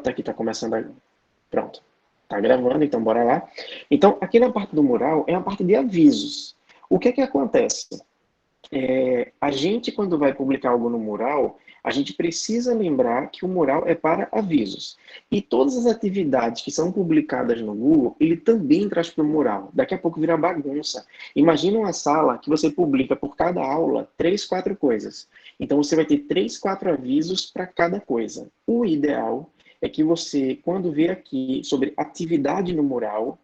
aqui está começando a... Pronto. Está gravando, então bora lá. Então, aqui na parte do mural é a parte de avisos. O que é que acontece? A gente, quando vai publicar algo no mural, a gente precisa lembrar que o mural é para avisos. E todas as atividades que são publicadas no Google, ele também traz para o mural. Daqui a pouco vira bagunça. Imagina uma sala que você publica por cada aula 3, 4 coisas. Então você vai ter 3, 4 avisos para cada coisa. O ideal é que você, quando vê aqui sobre atividade no mural,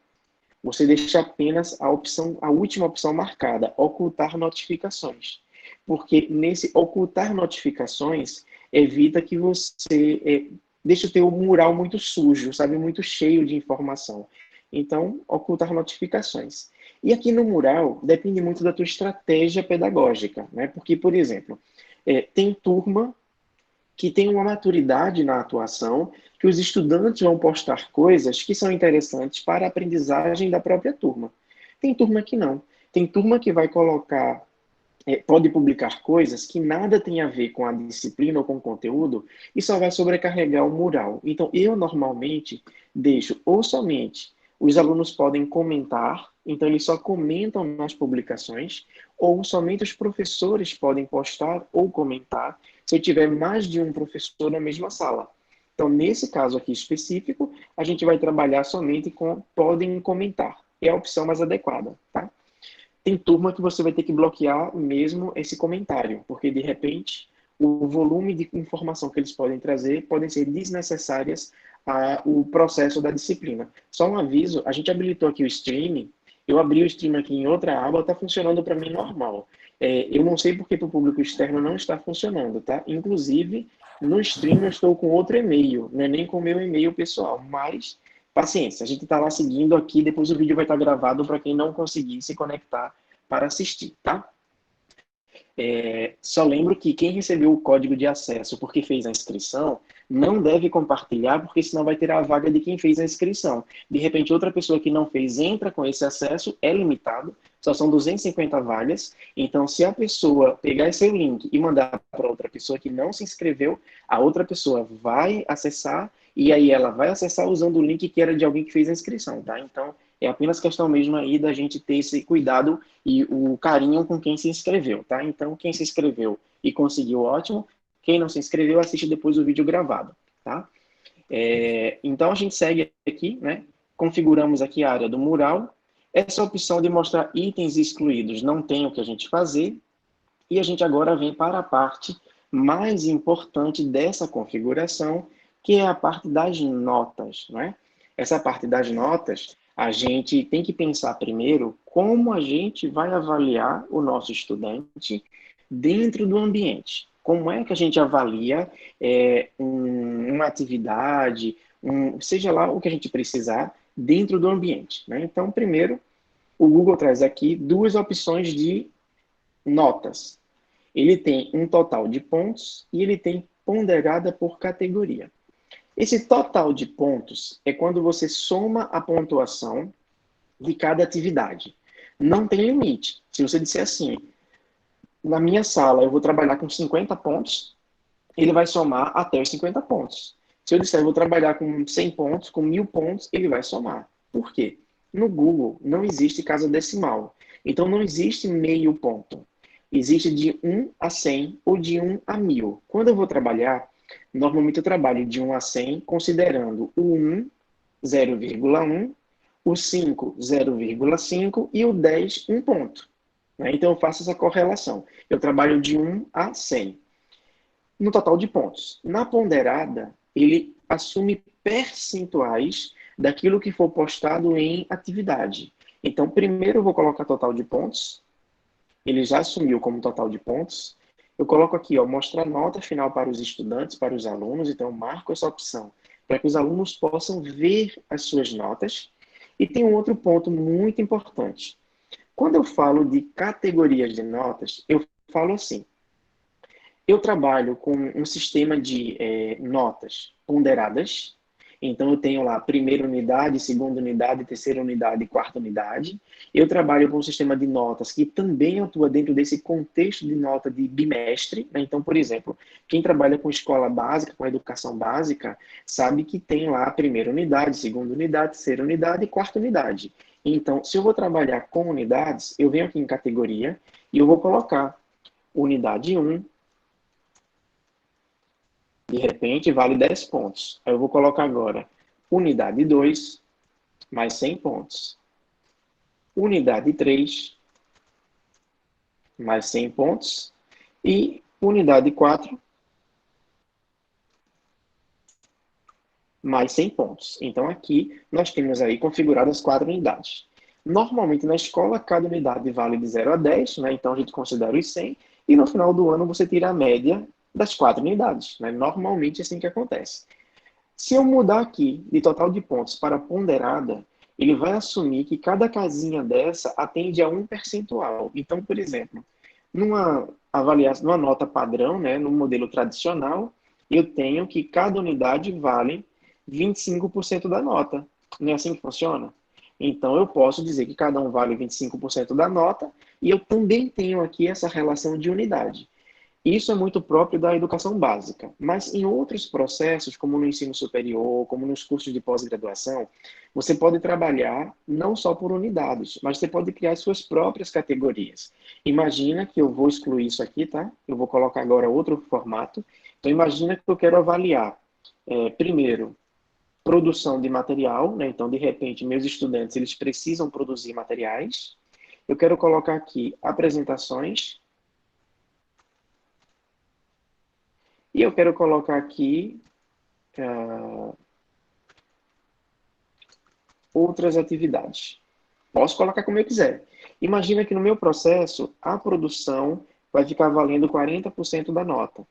você deixa apenas a última opção marcada, ocultar notificações. Porque nesse ocultar notificações, evita que você deixe o teu mural muito sujo, sabe, muito cheio de informação. Então, ocultar notificações. E aqui no mural, depende muito da tua estratégia pedagógica, né? Porque, por exemplo, tem turma que tem uma maturidade na atuação, que os estudantes vão postar coisas que são interessantes para a aprendizagem da própria turma. Tem turma que não. Tem turma que vai colocar, pode publicar coisas que nada tem a ver com a disciplina ou com o conteúdo e só vai sobrecarregar o mural. Então, eu normalmente deixo ou somente os alunos podem comentar, então eles só comentam nas publicações, ou somente os professores podem postar ou comentar se eu tiver mais de um professor na mesma sala. Então, nesse caso aqui específico, a gente vai trabalhar somente com podem comentar. É a opção mais adequada, tá? Tem turma que você vai ter que bloquear mesmo esse comentário, porque de repente o volume de informação que eles podem trazer podem ser desnecessárias ao processo da disciplina. Só um aviso, a gente habilitou aqui o streaming, eu abri o stream aqui em outra aba, está funcionando para mim normal. Eu não sei porque para o público externo não está funcionando, tá? Inclusive, no stream eu estou com outro e-mail, não é nem com o meu e-mail pessoal, mas paciência, a gente está lá seguindo aqui, depois o vídeo vai estar gravado para quem não conseguir se conectar para assistir, tá? Só lembro que quem recebeu o código de acesso porque fez a inscrição, não deve compartilhar, porque senão vai ter a vaga de quem fez a inscrição. De repente, outra pessoa que não fez entra com esse acesso, é limitado, só são 250 vagas. Então, se a pessoa pegar esse link e mandar para outra pessoa que não se inscreveu, a outra pessoa vai acessar e aí ela vai acessar usando o link que era de alguém que fez a inscrição, tá? Então, é apenas questão mesmo aí da gente ter esse cuidado e o carinho com quem se inscreveu, tá? Então, quem se inscreveu e conseguiu, ótimo. Quem não se inscreveu, assiste depois o vídeo gravado, tá? Então, a gente segue aqui, né? Configuramos aqui a área do mural. Essa opção de mostrar itens excluídos não tem o que a gente fazer. E a gente agora vem para a parte mais importante dessa configuração, que é a parte das notas, não é? Essa parte das notas, a gente tem que pensar primeiro como a gente vai avaliar o nosso estudante dentro do ambiente. Como é que a gente avalia uma atividade, seja lá o que a gente precisar, dentro do ambiente, né? Então, primeiro, o Google traz aqui duas opções de notas. Ele tem um total de pontos e ele tem ponderada por categoria. Esse total de pontos é quando você soma a pontuação de cada atividade. Não tem limite. Se você disser assim, na minha sala eu vou trabalhar com 50 pontos, ele vai somar até os 50 pontos. Se eu disser eu vou trabalhar com 100 pontos, com 1000 pontos, ele vai somar. Por quê? No Google não existe casa decimal. Então não existe meio ponto. Existe de 1 a 100 ou de 1 a 1000. Quando eu vou trabalhar, normalmente eu trabalho de 1 a 100, considerando o 1, 0,1, o 5, 0,5 e o 10, 1 ponto. Então eu faço essa correlação. Eu trabalho de 1 a 100 no total de pontos. Na ponderada, ele assume percentuais daquilo que for postado em atividade. Então, primeiro eu vou colocar total de pontos. Ele já assumiu como total de pontos. Eu coloco aqui, ó, mostrar nota final para os estudantes, para os alunos. Então, eu marco essa opção para que os alunos possam ver as suas notas. E tem um outro ponto muito importante. Quando eu falo de categorias de notas, eu falo assim, eu trabalho com um sistema de notas ponderadas Então, eu tenho lá primeira unidade, segunda unidade, terceira unidade e quarta unidade. Eu trabalho com um sistema de notas que também atua dentro desse contexto de nota de bimestre, né? Então, por exemplo, quem trabalha com escola básica, com educação básica, sabe que tem lá a primeira unidade, segunda unidade, terceira unidade e quarta unidade. Então, se eu vou trabalhar com unidades, eu venho aqui em categoria e eu vou colocar unidade 1, de repente vale 10 pontos. Aí eu vou colocar agora unidade 2, mais 100 pontos. Unidade 3, mais 100 pontos. E unidade 4, mais 100 pontos. Então, aqui nós temos aí configuradas 4 unidades. Normalmente, na escola, cada unidade vale de 0 a 10, né? Então a gente considera os 100, e no final do ano você tira a média das 4 unidades. Né? Normalmente é assim que acontece. Se eu mudar aqui de total de pontos para ponderada, ele vai assumir que cada casinha dessa atende a um percentual. Então, por exemplo, numa avaliação, numa nota padrão, né, no modelo tradicional, eu tenho que cada unidade vale 25% da nota. Não é assim que funciona? Então, eu posso dizer que cada um vale 25% da nota, e eu também tenho aqui essa relação de unidade. Isso é muito próprio da educação básica, mas em outros processos, como no ensino superior, como nos cursos de pós-graduação, você pode trabalhar não só por unidades, mas você pode criar suas próprias categorias. Imagina que eu vou excluir isso aqui, tá? Eu vou colocar agora outro formato. Então, imagina que eu quero avaliar, primeiro, produção de material, né? Então, de repente, meus estudantes, eles precisam produzir materiais. Eu quero colocar aqui apresentações. E eu quero colocar aqui outras atividades. Posso colocar como eu quiser. Imagina que no meu processo, a produção vai ficar valendo 40% da nota.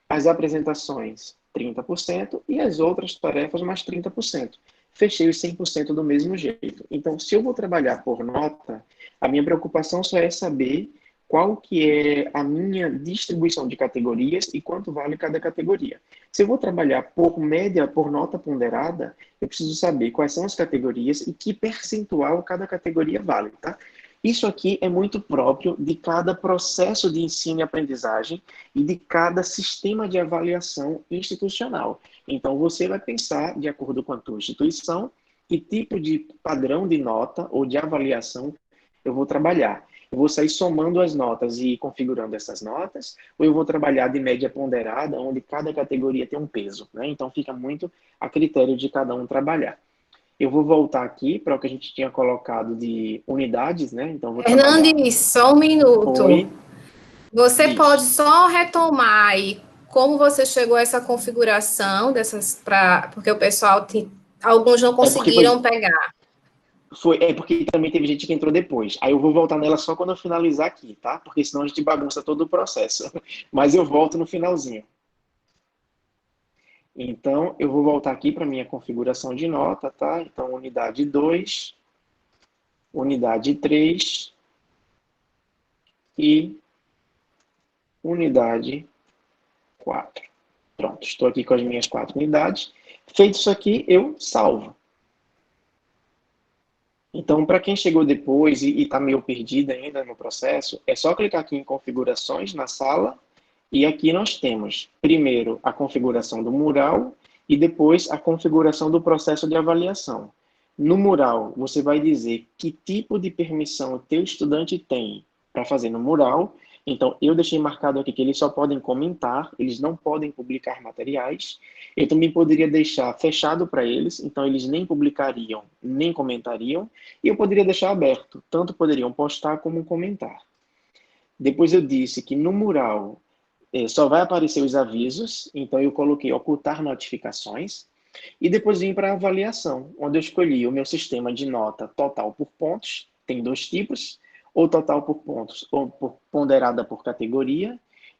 As apresentações, 30%, e as outras tarefas, mais 30%. Fechei os 100% do mesmo jeito. Então, se eu vou trabalhar por nota, a minha preocupação só é saber qual que é a minha distribuição de categorias e quanto vale cada categoria. Se eu vou trabalhar por média, por nota ponderada, eu preciso saber quais são as categorias e que percentual cada categoria vale, tá? Isso aqui é muito próprio de cada processo de ensino e aprendizagem e de cada sistema de avaliação institucional. Então, você vai pensar, de acordo com a tua instituição, que tipo de padrão de nota ou de avaliação eu vou trabalhar. Eu vou sair somando as notas e configurando essas notas, ou eu vou trabalhar de média ponderada, onde cada categoria tem um peso, né? Então, fica muito a critério de cada um trabalhar. Eu vou voltar aqui para o que a gente tinha colocado de unidades, né? Então, eu vou trabalhar. Fernandes, só um minuto. Oi, Você pode diz. só retomar aí como você chegou a essa configuração dessas para porque o pessoal alguns não É porque foi, conseguiram pegar. é porque também teve gente que entrou depois. Aí eu vou voltar nela só quando eu finalizar aqui, tá? Porque senão a gente bagunça todo o processo. Mas eu volto no finalzinho. Então, eu vou voltar aqui para minha configuração de nota, tá? Então, unidade 2, unidade 3 e unidade 4. Pronto, estou aqui com as minhas 4 unidades. Feito isso aqui, eu salvo. Então, para quem chegou depois e está meio perdido ainda no processo, é só clicar aqui em configurações na sala e aqui nós temos, primeiro, a configuração do mural e depois a configuração do processo de avaliação. No mural, você vai dizer que tipo de permissão o teu estudante tem para fazer no mural. Então, eu deixei marcado aqui que eles só podem comentar, eles não podem publicar materiais. Eu também poderia deixar fechado para eles, então eles nem publicariam, nem comentariam. E eu poderia deixar aberto, tanto poderiam postar como comentar. Depois eu disse que no mural só vai aparecer os avisos, então eu coloquei ocultar notificações, e depois vim para a avaliação, onde eu escolhi o meu sistema de nota total por pontos, tem dois tipos, ou total por pontos, ou ponderada por categoria,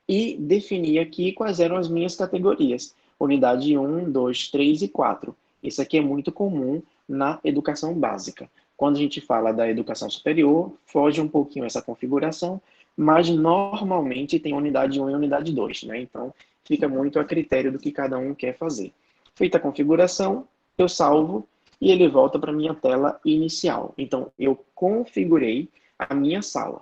e defini aqui quais eram as minhas categorias, unidade 1, 2, 3 e 4. Isso aqui é muito comum na educação básica. Quando a gente fala da educação superior, foge um pouquinho essa configuração, mas normalmente tem unidade 1 e unidade 2, né? Então, fica muito a critério do que cada um quer fazer. Feita a configuração, eu salvo e ele volta para a minha tela inicial. Então, eu configurei a minha sala.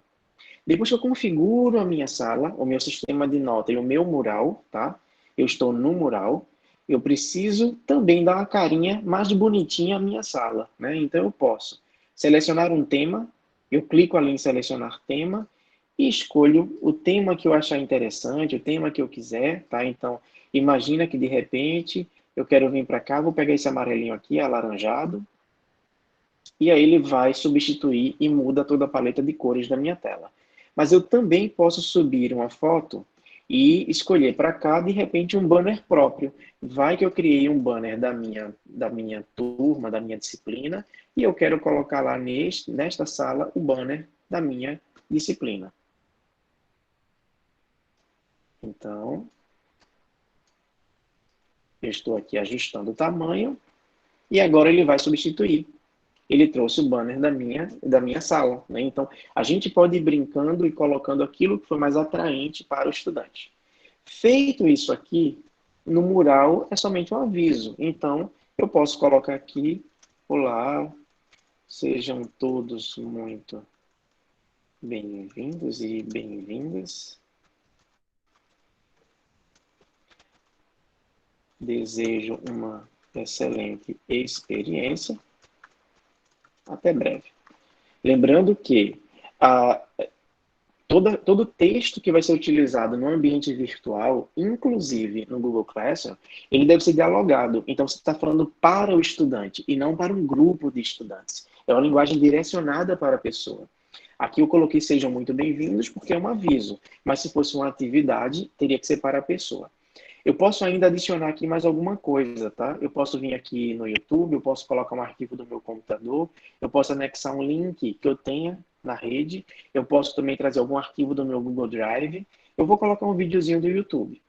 Depois que eu configuro a minha sala, o meu sistema de nota e o meu mural, tá? Eu estou no mural. Eu preciso também dar uma carinha mais bonitinha à minha sala, né? Então, eu posso selecionar um tema, eu clico ali em selecionar tema e escolho o tema que eu achar interessante, o tema que eu quiser, tá? Então, imagina que de repente eu quero vir para cá, vou pegar esse amarelinho aqui, alaranjado, e aí ele vai substituir e muda toda a paleta de cores da minha tela. Mas eu também posso subir uma foto e escolher para cá, de repente, um banner próprio. Vai que eu criei um banner da minha turma, da minha disciplina, e eu quero colocar lá nesta sala o banner da minha disciplina. Então, eu estou aqui ajustando o tamanho, e agora ele vai substituir. Ele trouxe o banner da minha sala, né? Então, a gente pode ir brincando e colocando aquilo que foi mais atraente para o estudante. Feito isso aqui, no mural é somente um aviso. Então, eu posso colocar aqui, olá, sejam todos muito bem-vindos e bem-vindas. Desejo uma excelente experiência. Até breve. Lembrando que todo texto que vai ser utilizado no ambiente virtual, inclusive no Google Classroom, ele deve ser dialogado. Então, você está falando para o estudante e não para um grupo de estudantes. É uma linguagem direcionada para a pessoa. Aqui eu coloquei sejam muito bem-vindos porque é um aviso, mas se fosse uma atividade, teria que ser para a pessoa. Eu posso ainda adicionar aqui mais alguma coisa, tá? Eu posso vir aqui no YouTube, eu posso colocar um arquivo do meu computador, eu posso anexar um link que eu tenha na rede, eu posso também trazer algum arquivo do meu Google Drive, eu vou colocar um videozinho do YouTube.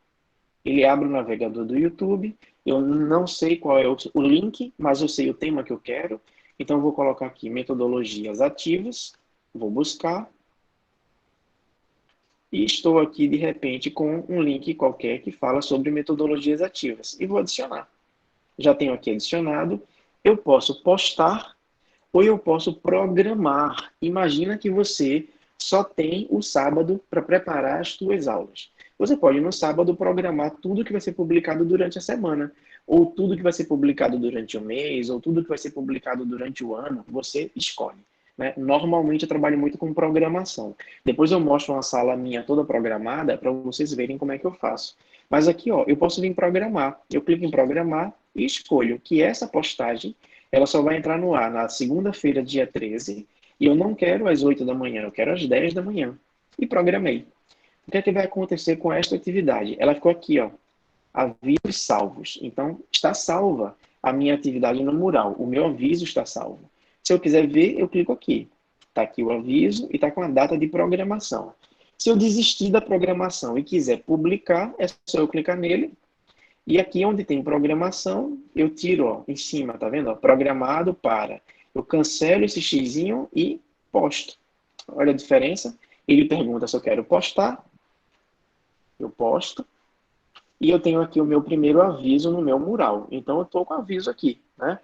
Ele abre o navegador do YouTube, eu não sei qual é o link, mas eu sei o tema que eu quero, então eu vou colocar aqui metodologias ativas, vou buscar, e estou aqui, de repente, com um link qualquer que fala sobre metodologias ativas. E vou adicionar. Já tenho aqui adicionado. Eu posso postar ou eu posso programar. Imagina que você só tem o sábado para preparar as suas aulas. Você pode, no sábado, programar tudo que vai ser publicado durante a semana. Ou tudo que vai ser publicado durante o mês, ou tudo que vai ser publicado durante o ano. Você escolhe. Né? Normalmente eu trabalho muito com programação. Depois eu mostro uma sala minha toda programada para vocês verem como é que eu faço. Mas aqui, ó, eu posso vir programar. Eu clico em programar e escolho que essa postagem ela só vai entrar no ar na segunda-feira, dia 13, e eu não quero às 8 da manhã, eu quero às 10 da manhã. E programei. O que é que vai acontecer com esta atividade? Ela ficou aqui, ó, avisos salvos. Então, está salva a minha atividade no mural. O meu aviso está salvo. Se eu quiser ver, eu clico aqui. Está aqui o aviso e está com a data de programação. Se eu desistir da programação e quiser publicar, é só eu clicar nele. E aqui onde tem programação, eu tiro, ó, em cima, tá vendo? Ó, programado para. Eu cancelo esse xizinho e posto. Olha a diferença. Ele pergunta se eu quero postar. Eu posto. E eu tenho aqui o meu primeiro aviso no meu mural. Então, eu estou com aviso aqui, né?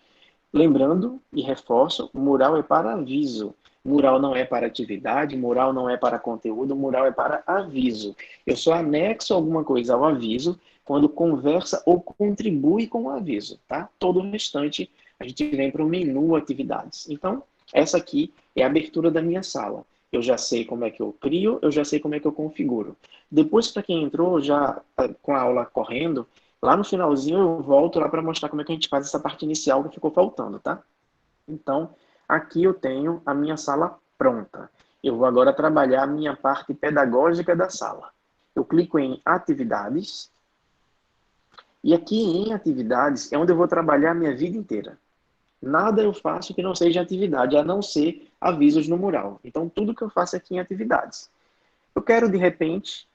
Lembrando e reforço, mural é para aviso. Mural não é para atividade, mural não é para conteúdo, mural é para aviso. Eu só anexo alguma coisa ao aviso quando conversa ou contribui com o aviso, tá? Todo o restante a gente vem para o menu atividades. Então, essa aqui é a abertura da minha sala. Eu já sei como é que eu crio, eu já sei como é que eu configuro. Depois, para quem entrou já com a aula correndo, lá no finalzinho eu volto lá para mostrar como é que a gente faz essa parte inicial que ficou faltando, tá? Então, aqui eu tenho a minha sala pronta. Eu vou agora trabalhar a minha parte pedagógica da sala. Eu clico em atividades. E aqui em atividades é onde eu vou trabalhar a minha vida inteira. Nada eu faço que não seja atividade, a não ser avisos no mural. Então, tudo que eu faço aqui em atividades. Eu quero, de repente,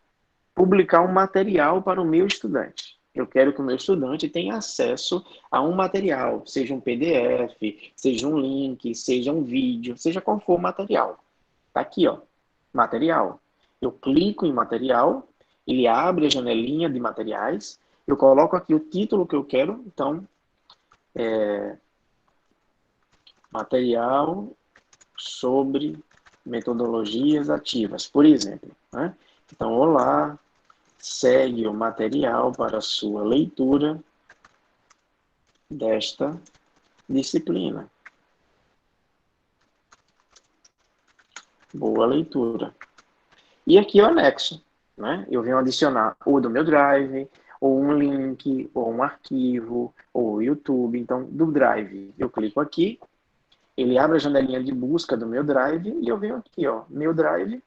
publicar um material para o meu estudante. Eu quero que o meu estudante tenha acesso a um material, seja um PDF, seja um link, seja um vídeo, seja qual for o material. Está aqui, ó, material. Eu clico em material, ele abre a janelinha de materiais Eu coloco aqui o título que eu quero, então, material sobre metodologias ativas, por exemplo, né? Então, olá, segue o material para sua leitura desta disciplina. Boa leitura. E aqui o anexo, né? Eu venho adicionar ou do meu Drive, ou um link, ou um arquivo, ou o YouTube. Então, do Drive, eu clico aqui, ele abre a janelinha de busca do meu Drive, e eu venho aqui, ó, meu Drive,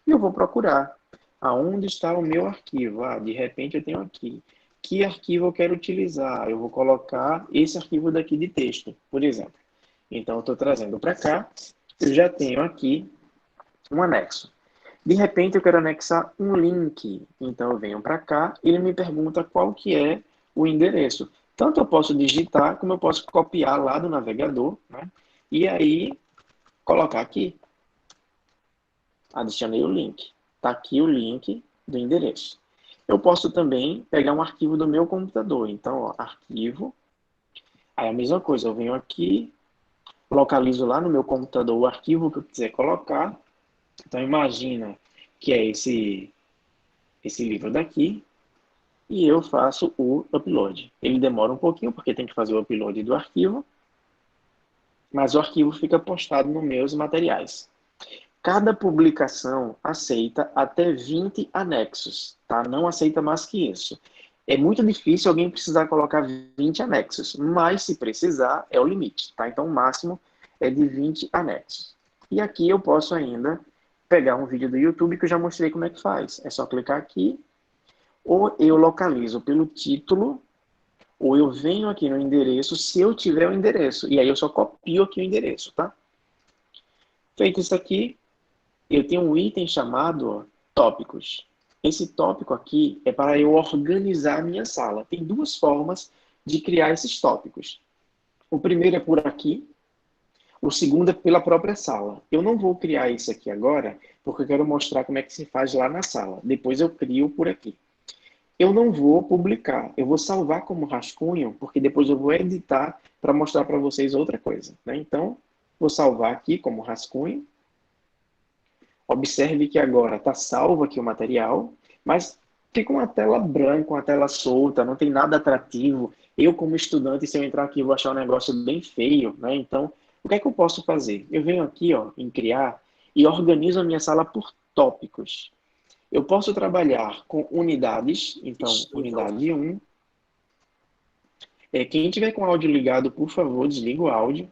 e eu vou procurar. Aonde está o meu arquivo? Ah, de repente eu tenho aqui. Que arquivo eu quero utilizar? Eu vou colocar esse arquivo daqui de texto, por exemplo. Então, eu estou trazendo para cá, eu já tenho aqui um anexo. De repente, eu quero anexar um link. Então, eu venho para cá e ele me pergunta qual que é o endereço. Tanto eu posso digitar, como eu posso copiar lá do navegador, né? E aí, colocar aqui. Adicionei o link. Está aqui o link do endereço. Eu posso também pegar um arquivo do meu computador. Então, ó, arquivo. Aí a mesma coisa, eu venho aqui, localizo lá no meu computador o arquivo que eu quiser colocar. Então, imagina que é esse livro daqui, e eu faço o upload. Ele demora um pouquinho, porque tem que fazer o upload do arquivo, mas o arquivo fica postado nos meus materiais. Cada publicação aceita até 20 anexos, tá? Não aceita mais que isso. É muito difícil alguém precisar colocar 20 anexos, mas se precisar, é o limite, tá? Então, o máximo é de 20 anexos. E aqui eu posso ainda pegar um vídeo do YouTube que eu já mostrei como é que faz. É só clicar aqui, ou eu localizo pelo título, ou eu venho aqui no endereço, se eu tiver o endereço. E aí eu só copio aqui o endereço, tá? Feito isso aqui, eu tenho um item chamado tópicos. Esse tópico aqui é para eu organizar a minha sala. Tem duas formas de criar esses tópicos. O primeiro é por aqui, o segundo é pela própria sala. Eu não vou criar isso aqui agora, porque eu quero mostrar como é que se faz lá na sala. Depois eu crio por aqui. Eu não vou publicar, eu vou salvar como rascunho, porque depois eu vou editar para mostrar para vocês outra coisa, né? Então, vou salvar aqui como rascunho. Observe que agora está salvo aqui o material, mas fica uma tela branca, uma tela solta, não tem nada atrativo. Eu, como estudante, se eu entrar aqui, vou achar um negócio bem feio, né? Então, o que é que eu posso fazer? Eu venho aqui, ó, em criar e organizo a minha sala por tópicos. Eu posso trabalhar com unidades, então, unidade 1. Quem tiver com o áudio ligado, por favor, desliga o áudio.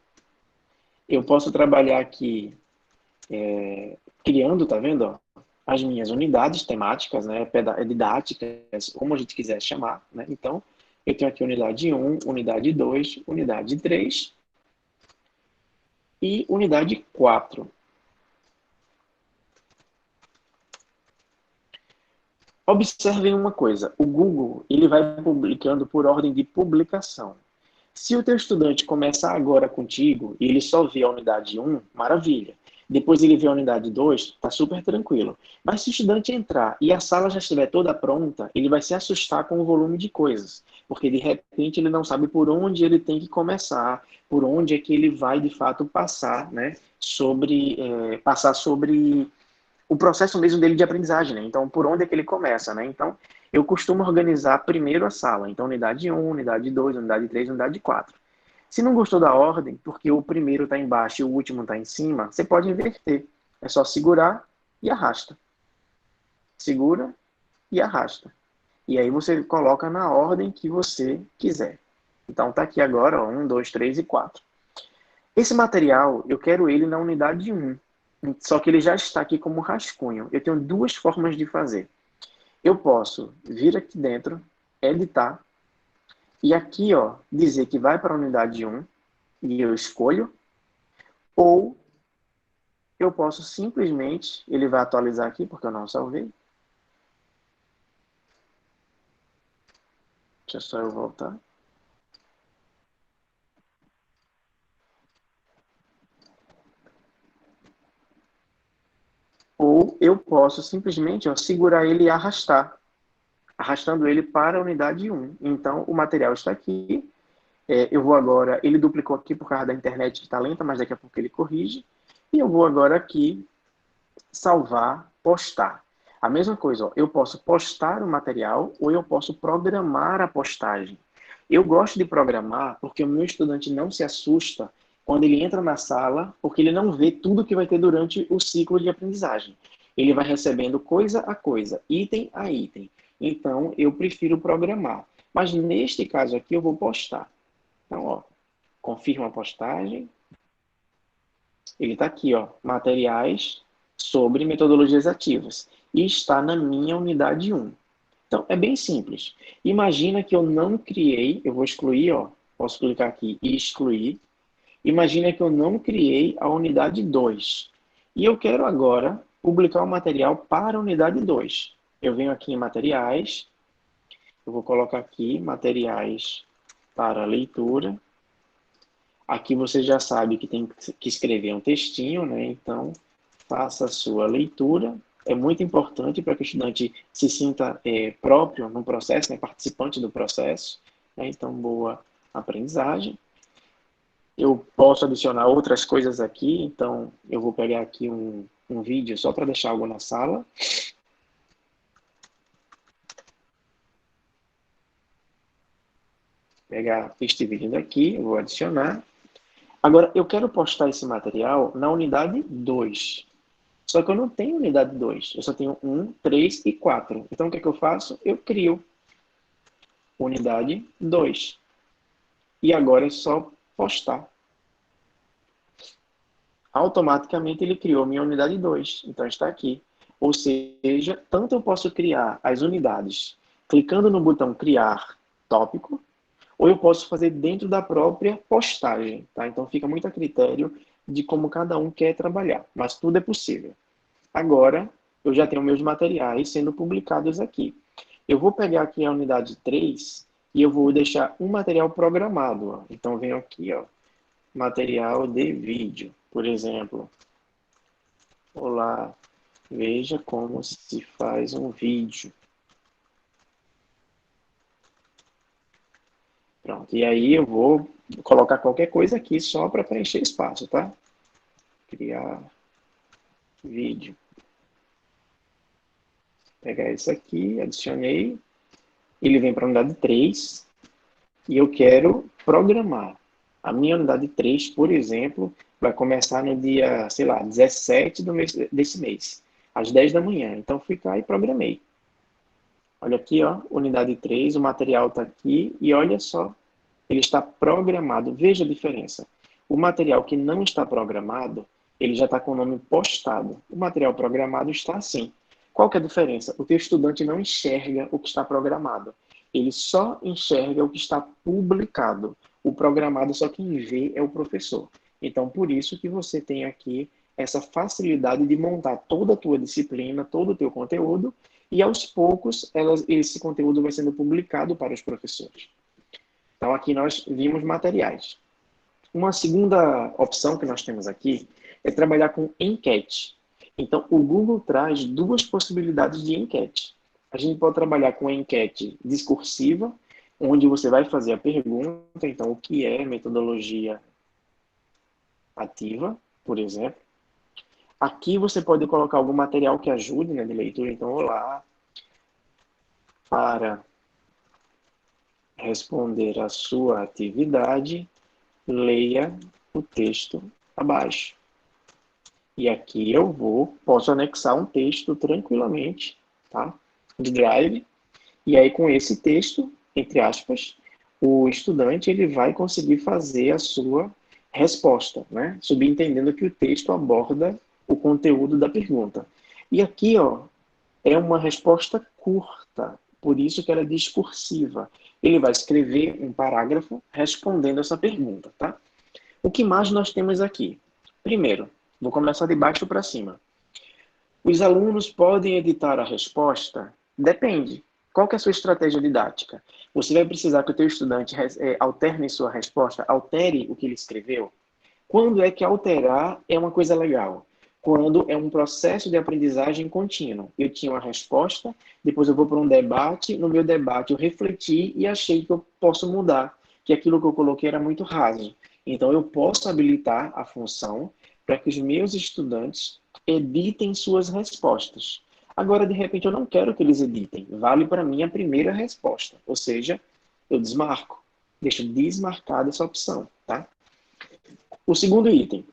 Eu posso trabalhar aqui criando, tá vendo? Ó, as minhas unidades temáticas, né, didáticas, como a gente quiser chamar, né? Então, eu tenho aqui unidade 1, unidade 2, unidade 3 e unidade 4. Observem uma coisa, o Google ele vai publicando por ordem de publicação. Se o teu estudante começar agora contigo e ele só vê a unidade 1, maravilha. Depois ele vê a unidade 2, está super tranquilo. Mas se o estudante entrar e a sala já estiver toda pronta, ele vai se assustar com o volume de coisas. Porque de repente ele não sabe por onde ele tem que começar, por onde é que ele vai de fato passar, né? Passar sobre o processo mesmo dele de aprendizagem, né? Então, por onde é que ele começa, né? Então, eu costumo organizar primeiro a sala. Então, unidade 1, unidade 2, unidade 3, unidade 4. Se não gostou da ordem, porque o primeiro está embaixo e o último está em cima, você pode inverter. É só segurar e arrasta. Segura e arrasta. E aí você coloca na ordem que você quiser. Então, tá aqui agora, ó, 1, 2, 3 e 4. Esse material, eu quero ele na unidade 1. Só que ele já está aqui como rascunho. Eu tenho duas formas de fazer. Eu posso vir aqui dentro, editar, e aqui, ó, dizer que vai para a unidade 1, e eu escolho, ou eu posso simplesmente, ele vai atualizar aqui, porque eu não salvei. Deixa só eu voltar. Ou eu posso simplesmente, ó, segurar ele e arrastar. arrastando ele para a unidade 1. Então, o material está aqui. Eu vou agora, ele duplicou aqui por causa da internet que está lenta, mas daqui a pouco ele corrige. E eu vou agora aqui salvar, postar. A mesma coisa, ó, eu posso postar o material ou eu posso programar a postagem. Eu gosto de programar porque o meu estudante não se assusta quando ele entra na sala, porque ele não vê tudo que vai ter durante o ciclo de aprendizagem. Ele vai recebendo coisa a coisa, item a item. Então, eu prefiro programar. Mas neste caso aqui, eu vou postar. Então, ó, confirma a postagem. Ele está aqui, ó, materiais sobre metodologias ativas. E está na minha unidade 1. Então, é bem simples. Imagina que eu não criei, eu vou excluir, ó, posso clicar aqui e excluir. Imagina que eu não criei a unidade 2. E eu quero agora publicar o material para a unidade 2. Eu venho aqui em materiais, eu vou colocar aqui materiais para leitura. Aqui você já sabe que tem que escrever um textinho, né? Então, faça a sua leitura. É muito importante para que o estudante se sinta próprio no processo, né? Participante do processo. Né? Então, boa aprendizagem. Eu posso adicionar outras coisas aqui, então eu vou pegar aqui um vídeo só para deixar algo na sala. Pegar este vídeo daqui, eu vou adicionar. Agora, eu quero postar esse material na unidade 2. Só que eu não tenho unidade 2. Eu só tenho 1, 3 e 4. Então, o que é que eu faço? Eu crio unidade 2. E agora é só postar. Automaticamente ele criou minha unidade 2. Então, está aqui. Ou seja, tanto eu posso criar as unidades clicando no botão criar tópico, ou eu posso fazer dentro da própria postagem, tá? Então fica muito a critério de como cada um quer trabalhar, mas tudo é possível. Agora, eu já tenho meus materiais sendo publicados aqui. Eu vou pegar aqui a unidade 3 e eu vou deixar um material programado. Ó. Então, venho aqui, ó, material de vídeo, por exemplo. Olá, veja como se faz um vídeo. Pronto, e aí eu vou colocar qualquer coisa aqui só para preencher espaço, tá? Criar vídeo. Pegar esse aqui, adicionei. Ele vem para a unidade 3 e eu quero programar. A minha unidade 3, por exemplo, vai começar no dia, sei lá, 17 desse mês, às 10 da manhã. Então, fui cá e programei. Olha aqui, ó, unidade 3, o material está aqui e olha só, ele está programado. Veja a diferença. O material que não está programado, ele já está com o nome postado. O material programado está assim. Qual que é a diferença? O teu estudante não enxerga o que está programado. Ele só enxerga o que está publicado. O programado só quem vê é o professor. Então, por isso que você tem aqui essa facilidade de montar toda a tua disciplina, todo o teu conteúdo, e aos poucos esse conteúdo vai sendo publicado para os professores. Então, aqui nós vimos materiais. Uma segunda opção que nós temos aqui é trabalhar com enquete. Então, o Google traz duas possibilidades de enquete. A gente pode trabalhar com enquete discursiva, onde você vai fazer a pergunta, então, o que é metodologia ativa, por exemplo. Aqui você pode colocar algum material que ajude, né, de leitura. Então, olá, para responder a sua atividade, leia o texto abaixo. E aqui eu posso anexar um texto tranquilamente, tá? De Drive. E aí com esse texto, entre aspas, o estudante ele vai conseguir fazer a sua resposta, né? Subentendendo que o texto aborda o conteúdo da pergunta. E aqui, ó, é uma resposta curta, por isso que ela é discursiva. Ele vai escrever um parágrafo respondendo essa pergunta, tá? O que mais nós temos aqui? Primeiro, vou começar de baixo para cima. Os alunos podem editar a resposta? Depende. Qual que é a sua estratégia didática? Você vai precisar que o teu estudante alterne sua resposta, altere o que ele escreveu? Quando é que alterar é uma coisa legal? quando é um processo de aprendizagem contínuo. Eu tinha uma resposta, depois eu vou para um debate, no meu debate eu refleti e achei que eu posso mudar, que aquilo que eu coloquei era muito raso. Então, eu posso habilitar a função para que os meus estudantes editem suas respostas. Agora, de repente, eu não quero que eles editem. Vale para mim a primeira resposta, ou seja, eu desmarco. Deixo desmarcada essa opção, tá? O segundo item.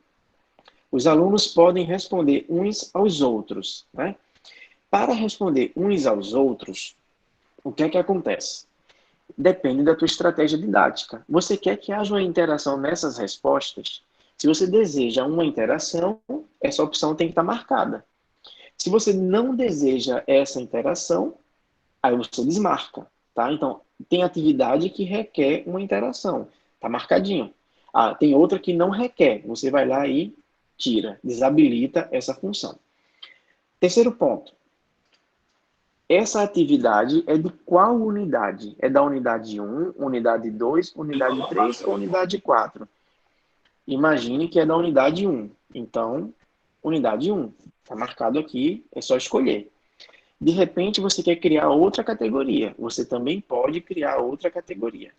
Os alunos podem responder uns aos outros, né? Para responder uns aos outros, o que é que acontece? Depende da tua estratégia didática. Você quer que haja uma interação nessas respostas? Se você deseja uma interação, essa opção tem que estar marcada. Se você não deseja essa interação, aí você desmarca, tá? Então, tem atividade que requer uma interação, tá marcadinho. Ah, tem outra que não requer, você vai lá e tira, desabilita essa função. Terceiro ponto. Essa atividade é de qual unidade? É da unidade 1, unidade 2, unidade 3 ou unidade 4? Imagine que é da unidade 1. Então, unidade 1. Está marcado aqui, é só escolher. De repente, você quer criar outra categoria. Você também pode criar outra categoria.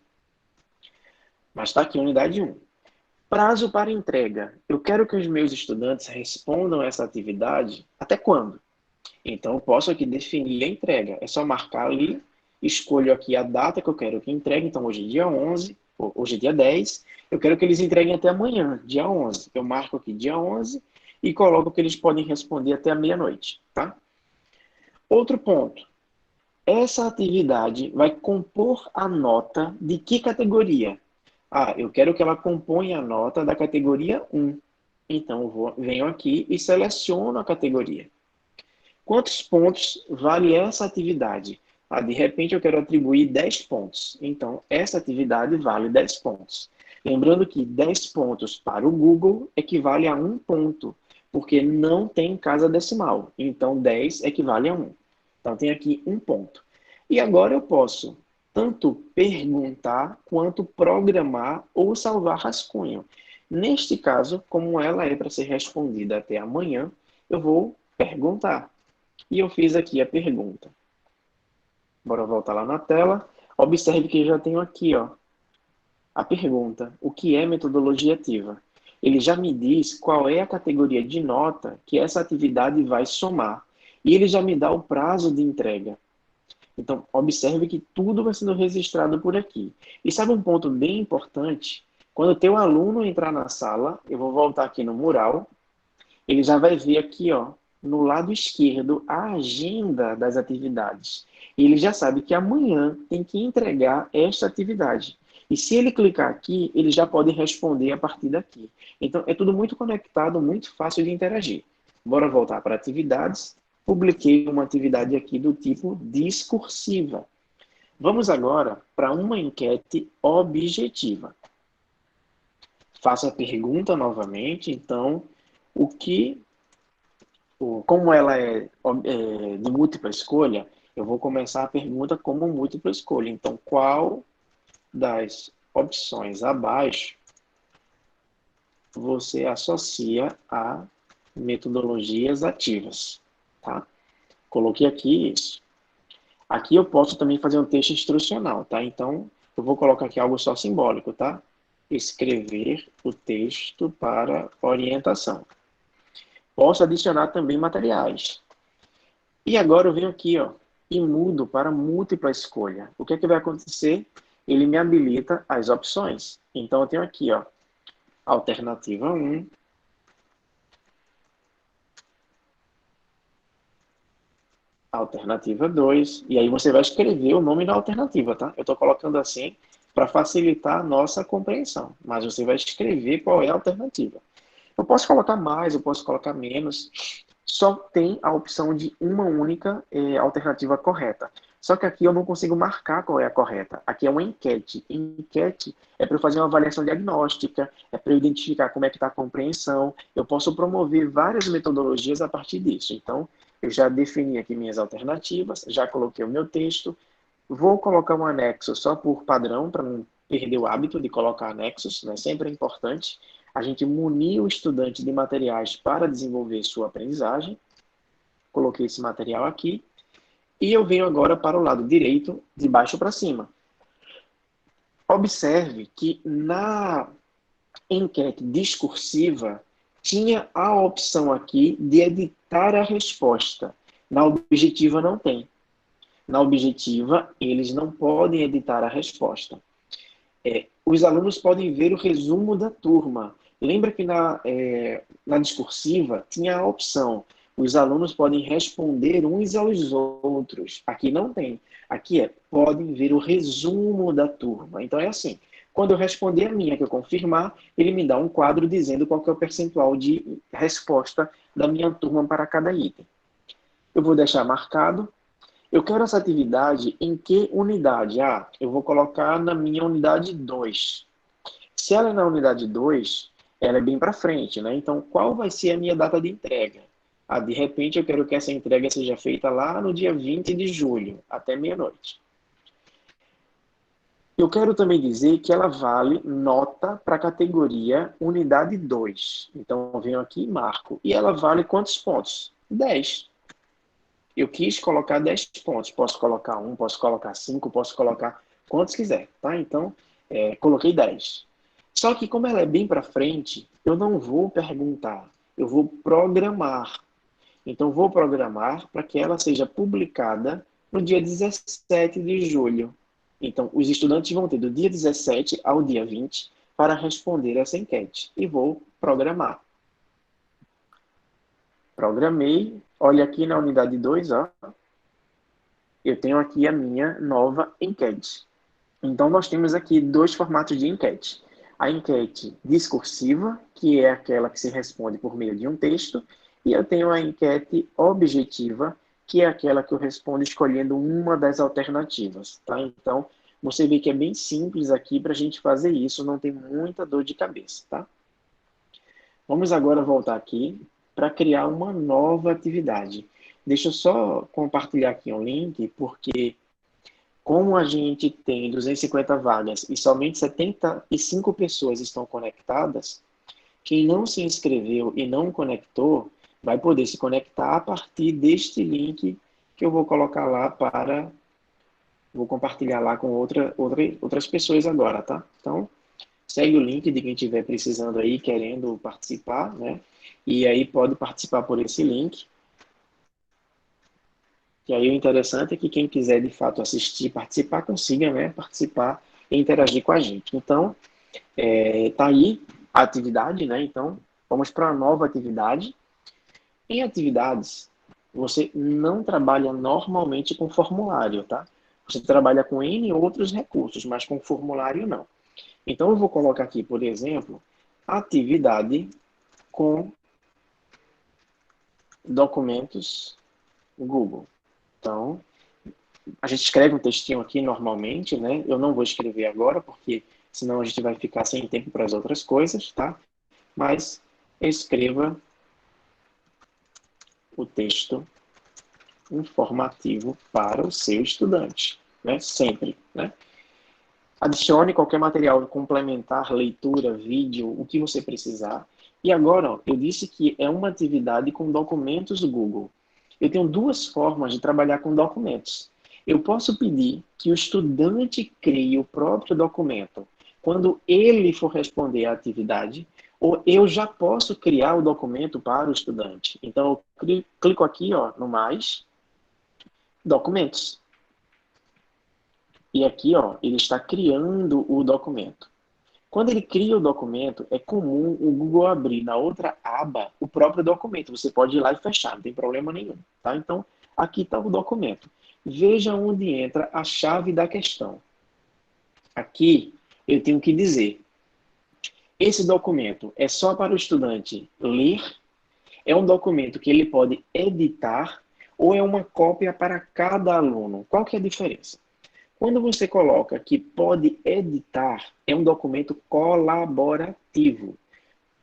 Mas está aqui, unidade 1. Prazo para entrega. Eu quero que os meus estudantes respondam essa atividade até quando? Então, eu posso aqui definir a entrega. É só marcar ali, escolho aqui a data que eu quero que entregue. Então, hoje é dia 11, hoje é dia 10. Eu quero que eles entreguem até amanhã, dia 11. Eu marco aqui dia 11 e coloco que eles podem responder até a meia-noite, tá? Outro ponto. Essa atividade vai compor a nota de que categoria? Ah, eu quero que ela componha a nota da categoria 1. Então, venho aqui e seleciono a categoria. Quantos pontos vale essa atividade? Ah, de repente, eu quero atribuir 10 pontos. Então, essa atividade vale 10 pontos. Lembrando que 10 pontos para o Google equivale a 1 ponto, porque não tem casa decimal. Então, 10 equivale a 1. Então, tem aqui 1 ponto. E agora eu posso tanto perguntar quanto programar ou salvar rascunho. Neste caso, como ela é para ser respondida até amanhã, eu vou perguntar. E eu fiz aqui a pergunta. Bora voltar lá na tela. Observe que já tenho aqui, ó, a pergunta. O que é metodologia ativa? Ele já me diz qual é a categoria de nota que essa atividade vai somar. E ele já me dá o prazo de entrega. Então, observe que tudo vai sendo registrado por aqui. E sabe um ponto bem importante? Quando o teu aluno entrar na sala, eu vou voltar aqui no mural, ele já vai ver aqui, ó, no lado esquerdo, a agenda das atividades. E ele já sabe que amanhã tem que entregar esta atividade. E se ele clicar aqui, ele já pode responder a partir daqui. Então, é tudo muito conectado, muito fácil de interagir. Bora voltar para atividades. Publiquei uma atividade aqui do tipo discursiva. Vamos agora para uma enquete objetiva. Faço a pergunta novamente, então, como ela é de múltipla escolha, eu vou começar a pergunta como múltipla escolha. Então, qual das opções abaixo você associa a metodologias ativas? Tá? Coloquei aqui isso. Aqui eu posso também fazer um texto instrucional, tá? Então, eu vou colocar aqui algo só simbólico, tá? Escrever o texto para orientação. Posso adicionar também materiais. E agora eu venho aqui, ó, e mudo para múltipla escolha. O que é que vai acontecer? Ele me habilita as opções. Então, eu tenho aqui, ó, alternativa 1, alternativa 2, e aí você vai escrever o nome da alternativa, tá? Eu estou colocando assim para facilitar a nossa compreensão, mas você vai escrever qual é a alternativa. Eu posso colocar mais, eu posso colocar menos, só tem a opção de uma única alternativa correta. Só que aqui eu não consigo marcar qual é a correta. Aqui é uma enquete. Enquete é para eu fazer uma avaliação diagnóstica, é para eu identificar como é que está a compreensão. Eu posso promover várias metodologias a partir disso. Então, eu já defini aqui minhas alternativas, já coloquei o meu texto. Vou colocar um anexo só por padrão, para não perder o hábito de colocar anexos, né? Sempre é importante. a gente munir o estudante de materiais para desenvolver sua aprendizagem. Coloquei esse material aqui. E eu venho agora para o lado direito, de baixo para cima. Observe que na enquete discursiva tinha a opção aqui de editar a resposta. Na objetiva não tem. Na objetiva, eles não podem editar a resposta. Os alunos podem ver o resumo da turma. Lembra que na discursiva tinha a opção, os alunos podem responder uns aos outros. Aqui não tem. Aqui podem ver o resumo da turma. Então é assim, quando eu responder a minha, que eu confirmar, ele me dá um quadro dizendo qual que é o percentual de resposta da minha turma para cada item. Eu vou deixar marcado. Eu quero essa atividade em que unidade? Eu vou colocar na minha unidade 2. Se ela é na unidade 2, ela é bem para frente, né? Então, qual vai ser a minha data de entrega? De repente, eu quero que essa entrega seja feita lá no dia 20 de julho, até meia-noite. Eu quero também dizer que ela vale nota para a categoria unidade 2. Então, eu venho aqui e marco. E ela vale quantos pontos? 10. Eu quis colocar 10 pontos. Posso colocar 1, posso colocar 5, posso colocar quantos quiser, tá? Então, coloquei 10. Só que como ela é bem para frente, eu não vou perguntar, eu vou programar. Então, vou programar para que ela seja publicada no dia 17 de julho. Então, os estudantes vão ter do dia 17 ao dia 20 para responder essa enquete. E vou programar. Programei. Olha aqui na unidade 2, ó. Eu tenho aqui a minha nova enquete. Então, nós temos aqui dois formatos de enquete. A enquete discursiva, que é aquela que se responde por meio de um texto, e eu tenho a enquete objetiva, que é aquela que eu respondo escolhendo uma das alternativas. Tá? Então, você vê que é bem simples aqui para a gente fazer isso, não tem muita dor de cabeça. Tá? Vamos agora voltar aqui para criar uma nova atividade. Deixa eu só compartilhar aqui um link, porque como a gente tem 250 vagas e somente 75 pessoas estão conectadas, quem não se inscreveu e não conectou, vai poder se conectar a partir deste link que eu vou colocar lá vou compartilhar lá com outras pessoas agora, tá? Então, segue o link de quem estiver precisando aí, querendo participar, né? E aí pode participar por esse link. E aí o interessante é que quem quiser de fato assistir, participar, consiga, né, participar e interagir com a gente. Então, tá aí a atividade, né? Então, vamos para uma nova atividade. Em atividades, você não trabalha normalmente com formulário, tá? Você trabalha com N outros recursos, mas com formulário não. Então, eu vou colocar aqui, por exemplo, atividade com documentos Google. Então, a gente escreve um textinho aqui normalmente, né? Eu não vou escrever agora, porque senão a gente vai ficar sem tempo para as outras coisas, tá? Mas escreva o texto informativo para o seu estudante, né? Sempre, né? Adicione qualquer material complementar, leitura, vídeo, o que você precisar. E agora, ó, eu disse que é uma atividade com documentos do Google. Eu tenho duas formas de trabalhar com documentos. Eu posso pedir que o estudante crie o próprio documento quando ele for responder à atividade, ou eu já posso criar o documento para o estudante. Então, eu clico aqui, ó, no mais, documentos. E aqui, ó, ele está criando o documento. Quando ele cria o documento, é comum o Google abrir na outra aba o próprio documento. Você pode ir lá e fechar, não tem problema nenhum. Tá? Então, aqui está o documento. Veja onde entra a chave da questão. Aqui, eu tenho que dizer, esse documento é só para o estudante ler? É um documento que ele pode editar? Ou é uma cópia para cada aluno? Qual que é a diferença? Quando você coloca que pode editar, é um documento colaborativo.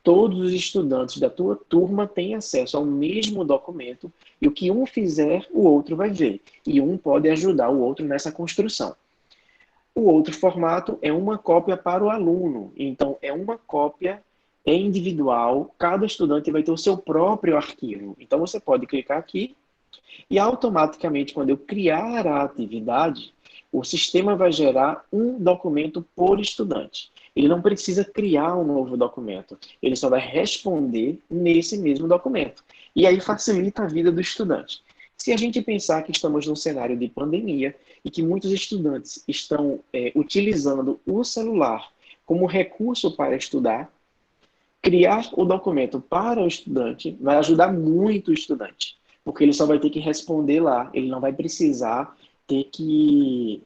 Todos os estudantes da tua turma têm acesso ao mesmo documento e o que um fizer, o outro vai ver. E um pode ajudar o outro nessa construção. O outro formato é uma cópia para o aluno. Então, é uma cópia é individual, cada estudante vai ter o seu próprio arquivo. Então, você pode clicar aqui e automaticamente, quando eu criar a atividade, o sistema vai gerar um documento por estudante. Ele não precisa criar um novo documento, ele só vai responder nesse mesmo documento. E aí facilita a vida do estudante. Se a gente pensar que estamos num cenário de pandemia e que muitos estudantes estão utilizando o celular como recurso para estudar, criar o documento para o estudante vai ajudar muito o estudante, porque ele só vai ter que responder lá, ele não vai precisar ter que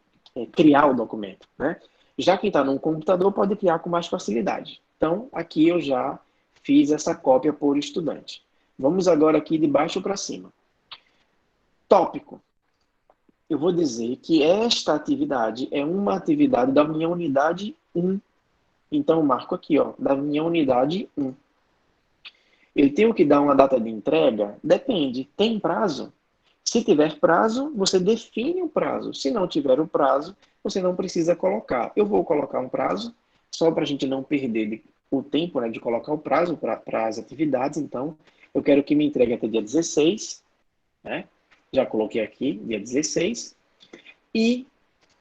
criar o documento, né? Já quem está num computador pode criar com mais facilidade. Então, aqui eu já fiz essa cópia por estudante. Vamos agora aqui de baixo para cima. Tópico. Eu vou dizer que esta atividade é uma atividade da minha unidade 1. Então, eu marco aqui, ó, da minha unidade 1. Eu tenho que dar uma data de entrega? Depende. Tem prazo? Se tiver prazo, você define o prazo. Se não tiver o prazo, você não precisa colocar. Eu vou colocar um prazo, só para a gente não perder o tempo, né, de colocar o prazo para as atividades. Então, eu quero que me entregue até dia 16, né? Já coloquei aqui, dia 16. E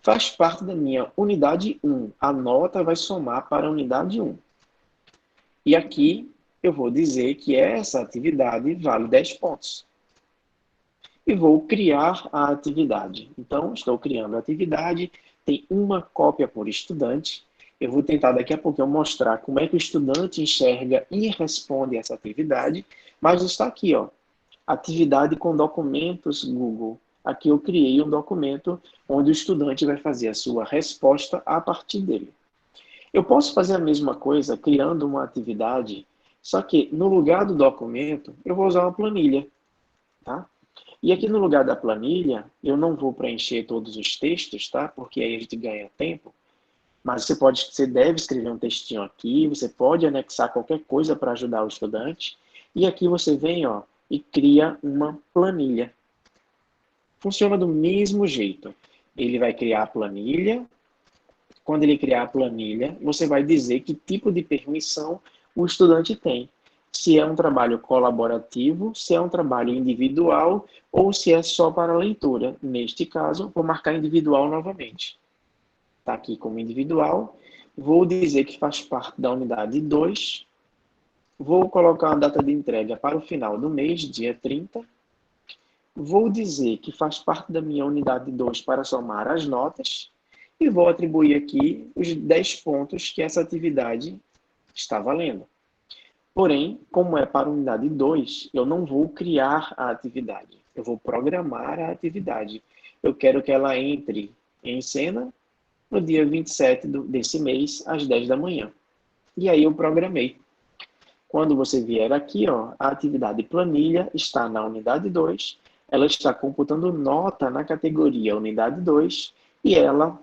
faz parte da minha unidade 1. A nota vai somar para a unidade 1. E aqui eu vou dizer que essa atividade vale 10 pontos. E vou criar a atividade. Então, estou criando a atividade, tem uma cópia por estudante. Eu vou tentar daqui a pouco mostrar como é que o estudante enxerga e responde essa atividade, mas está aqui, ó, atividade com documentos Google. Aqui eu criei um documento onde o estudante vai fazer a sua resposta a partir dele. Eu posso fazer a mesma coisa criando uma atividade, só que no lugar do documento, eu vou usar uma planilha, tá? E aqui no lugar da planilha, eu não vou preencher todos os textos, tá? Porque aí a gente ganha tempo. Mas você deve escrever um textinho aqui, você pode anexar qualquer coisa para ajudar o estudante. E aqui você vem, ó, e cria uma planilha. Funciona do mesmo jeito. Ele vai criar a planilha. Quando ele criar a planilha, você vai dizer que tipo de permissão o estudante tem. Se é um trabalho colaborativo, se é um trabalho individual ou se é só para leitura. Neste caso, vou marcar individual novamente. Está aqui como individual. Vou dizer que faz parte da unidade 2. Vou colocar a data de entrega para o final do mês, dia 30. Vou dizer que faz parte da minha unidade 2 para somar as notas. E vou atribuir aqui os 10 pontos que essa atividade está valendo. Porém, como é para a unidade 2, eu não vou criar a atividade. Eu vou programar a atividade. Eu quero que ela entre em cena no dia 27 desse mês, às 10 da manhã. E aí eu programei. Quando você vier aqui, ó, a atividade planilha está na unidade 2, ela está computando nota na categoria unidade 2 e ela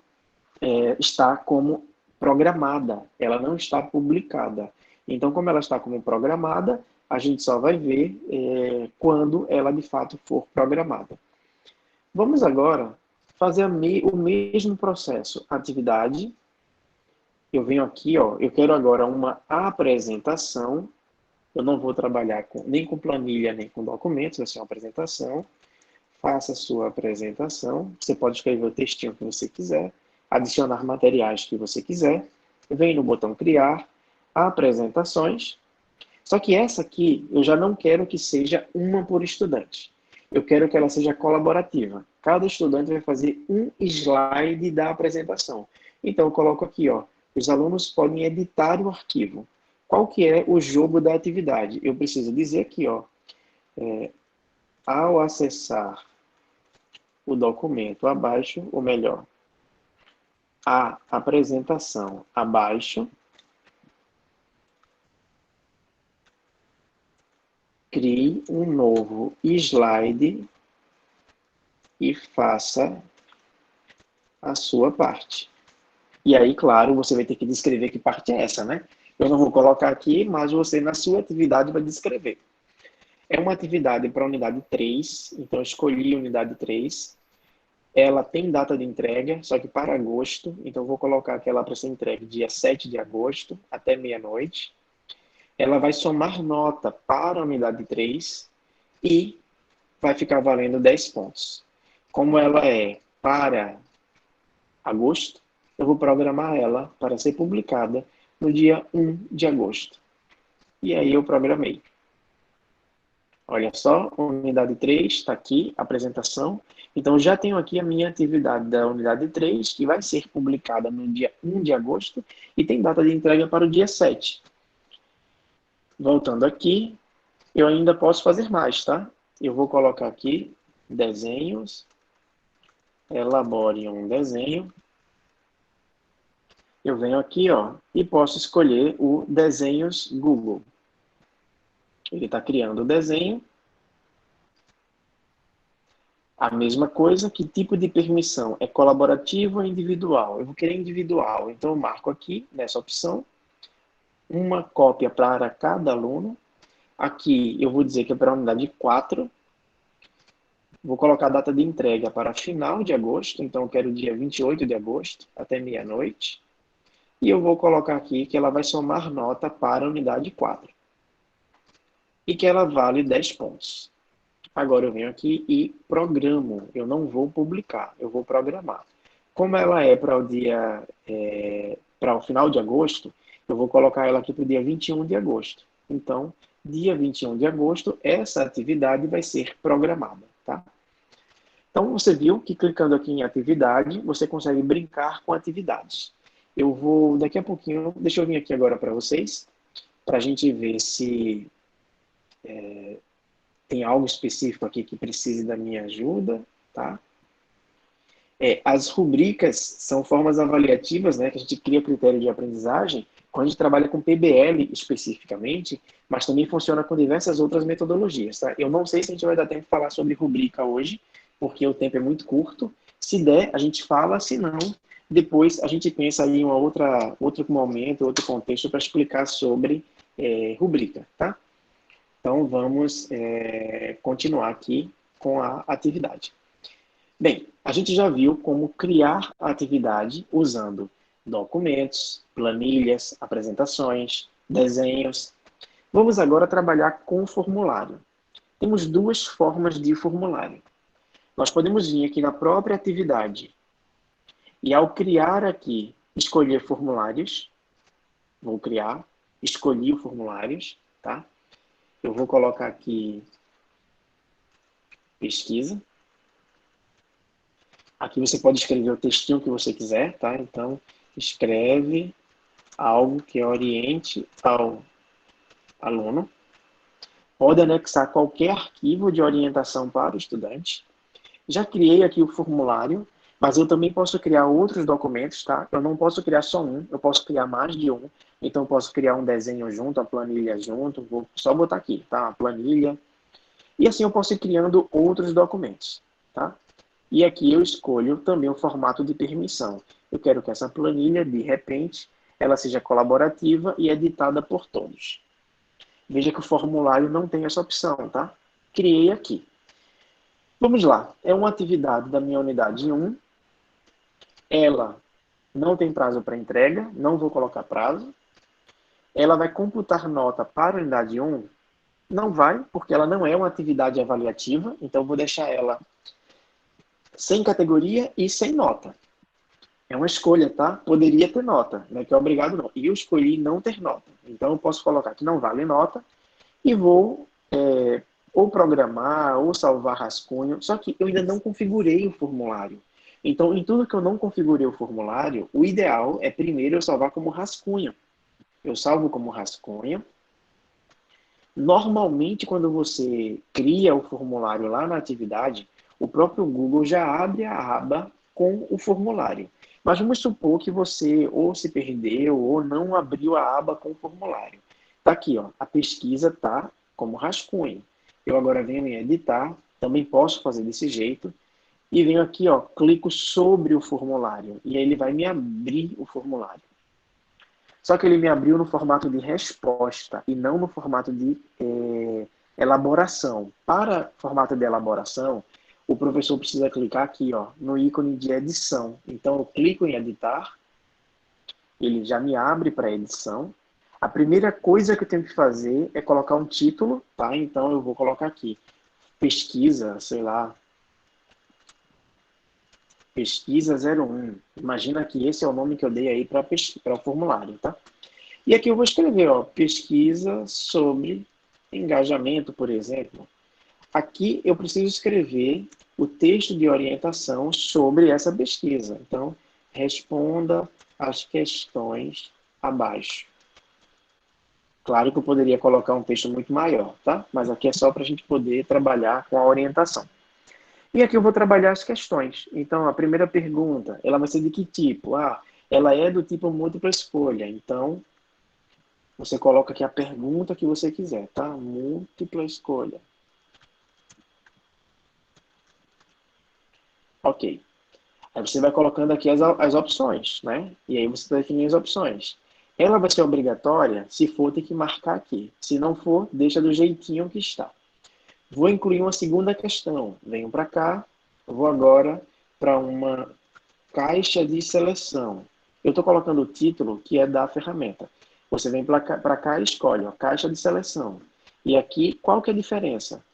está como programada, ela não está publicada. Então, como ela está como programada, a gente só vai ver quando ela de fato for programada. Vamos agora fazer o mesmo processo. Atividade, eu venho aqui, ó, eu quero agora uma apresentação. Eu não vou trabalhar nem com planilha, nem com documentos, vai ser uma apresentação. Faça a sua apresentação. Você pode escrever o textinho que você quiser, adicionar materiais que você quiser. Vem no botão criar, apresentações. Só que essa aqui, eu já não quero que seja uma por estudante. Eu quero que ela seja colaborativa. Cada estudante vai fazer um slide da apresentação. Então, eu coloco aqui, ó, os alunos podem editar o arquivo. Qual que é o jogo da atividade? Eu preciso dizer aqui, ó, ao acessar o documento abaixo, ou melhor, a apresentação abaixo, crie um novo slide e faça a sua parte. E aí, claro, você vai ter que descrever que parte é essa, né? Eu não vou colocar aqui, mas você, na sua atividade, vai descrever. É uma atividade para a unidade 3, então eu escolhi a unidade 3. Ela tem data de entrega, só que para agosto, então eu vou colocar que ela para ser entregue dia 7 de agosto, até meia-noite. ela vai somar nota para a unidade 3 e vai ficar valendo 10 pontos. Como ela é para agosto, eu vou programar ela para ser publicada no dia 1 de agosto. E aí eu programei. Olha só, unidade 3 está aqui, apresentação. Então, já tenho aqui a minha atividade da unidade 3, que vai ser publicada no dia 1 de agosto e tem data de entrega para o dia 7. Voltando aqui, eu ainda posso fazer mais, tá? Eu vou colocar aqui desenhos, elabore um desenho. Eu venho aqui, ó, e posso escolher o Desenhos Google. Ele está criando o desenho. A mesma coisa, que tipo de permissão? É colaborativo ou individual? Eu vou querer individual, então eu marco aqui, nessa opção, uma cópia para cada aluno. Aqui eu vou dizer que é para a unidade 4. Vou colocar a data de entrega para final de agosto, então eu quero dia 28 de agosto, até meia-noite. E eu vou colocar aqui que ela vai somar nota para a unidade 4. E que ela vale 10 pontos. Agora eu venho aqui e programo. Eu não vou publicar, eu vou programar. Como ela é para o final de agosto, eu vou colocar ela aqui para o dia 21 de agosto. Então, dia 21 de agosto, essa atividade vai ser programada, tá? Então, você viu que clicando aqui em atividade, você consegue brincar com atividades. Eu vou, daqui a pouquinho, deixa eu vir aqui agora para vocês, para a gente ver se tem algo específico aqui que precise da minha ajuda, tá? As rubricas são formas avaliativas, né, que a gente cria critério de aprendizagem, quando a gente trabalha com PBL especificamente, mas também funciona com diversas outras metodologias, tá? Eu não sei se a gente vai dar tempo de falar sobre rubrica hoje, porque o tempo é muito curto. Se der, a gente fala, se não, depois a gente pensa aí em outro momento, outro contexto para explicar sobre rubrica, tá? Então, vamos continuar aqui com a atividade. Bem, a gente já viu como criar a atividade usando documentos, planilhas, apresentações, desenhos. Vamos agora trabalhar com o formulário. Temos duas formas de formulário. Nós podemos vir aqui na própria atividade e, ao criar aqui, escolher formulários. Vou criar, escolhi o formulários, tá? Eu vou colocar aqui pesquisa. Aqui você pode escrever o textinho que você quiser, tá? Então, escreve algo que oriente ao aluno. Pode anexar qualquer arquivo de orientação para o estudante. Já criei aqui o formulário, mas eu também posso criar outros documentos, tá? Eu não posso criar só um, eu posso criar mais de um. Então, eu posso criar um desenho junto, a planilha junto. Vou só botar aqui, tá? A planilha. E assim eu posso ir criando outros documentos, tá? E aqui eu escolho também o formato de permissão. Eu quero que essa planilha, de repente, ela seja colaborativa e editada por todos. Veja que o formulário não tem essa opção, tá? Criei aqui. Vamos lá. É uma atividade da minha unidade 1. Ela não tem prazo para entrega, não vou colocar prazo. Ela vai computar nota para a unidade 1? Não vai, porque ela não é uma atividade avaliativa, então eu vou deixar ela sem categoria e sem nota. É uma escolha, tá? Poderia ter nota, não é que é obrigado não. E eu escolhi não ter nota. Então eu posso colocar que não vale nota e vou ou programar ou salvar rascunho, só que eu ainda não configurei o formulário. Então, em tudo que eu não configurei o formulário, o ideal é primeiro eu salvar como rascunho. Eu salvo como rascunho. Normalmente, quando você cria o formulário lá na atividade, o próprio Google já abre a aba com o formulário. Mas vamos supor que você ou se perdeu ou não abriu a aba com o formulário. Está aqui, ó, a pesquisa está como rascunho. Eu agora venho em editar, também posso fazer desse jeito, e venho aqui, ó, clico sobre o formulário, e aí ele vai me abrir o formulário. Só que ele me abriu no formato de resposta e não no formato de elaboração. Para formato de elaboração, o professor precisa clicar aqui, ó, no ícone de edição. Então, eu clico em editar, ele já me abre para edição. A primeira coisa que eu tenho que fazer é colocar um título, tá? Então eu vou colocar aqui, pesquisa, sei lá, pesquisa 01. Imagina que esse é o nome que eu dei aí para o formulário, tá? E aqui eu vou escrever, ó, pesquisa sobre engajamento, por exemplo. Aqui eu preciso escrever o texto de orientação sobre essa pesquisa. Então, responda as questões abaixo. Claro que eu poderia colocar um texto muito maior, tá? Mas aqui é só para a gente poder trabalhar com a orientação. E aqui eu vou trabalhar as questões. Então, a primeira pergunta, ela vai ser de que tipo? Ah, ela é do tipo múltipla escolha. Então, você coloca aqui a pergunta que você quiser, tá? Múltipla escolha. Ok. Aí você vai colocando aqui as opções, né? E aí você vai definir as opções. Ela vai ser obrigatória, se for, tem que marcar aqui. Se não for, deixa do jeitinho que está. Vou incluir uma segunda questão. Venho para cá, vou agora para uma caixa de seleção. Eu estou colocando o título que é da ferramenta. Você vem para cá e escolhe, ó, caixa de seleção. E aqui, qual que é a diferença?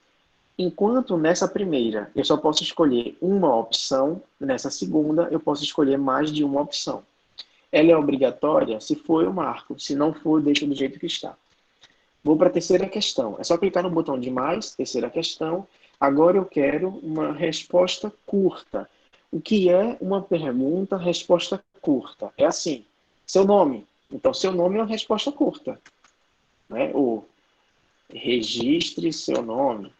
Enquanto nessa primeira eu só posso escolher uma opção, nessa segunda eu posso escolher mais de uma opção. Ela é obrigatória? Se for, eu marco. Se não for, deixo do jeito que está. Vou para a terceira questão. É só clicar no botão de mais, terceira questão. Agora eu quero uma resposta curta. O que é uma pergunta, resposta curta? É assim, seu nome. Então, seu nome é uma resposta curta. Né? O registre seu nome.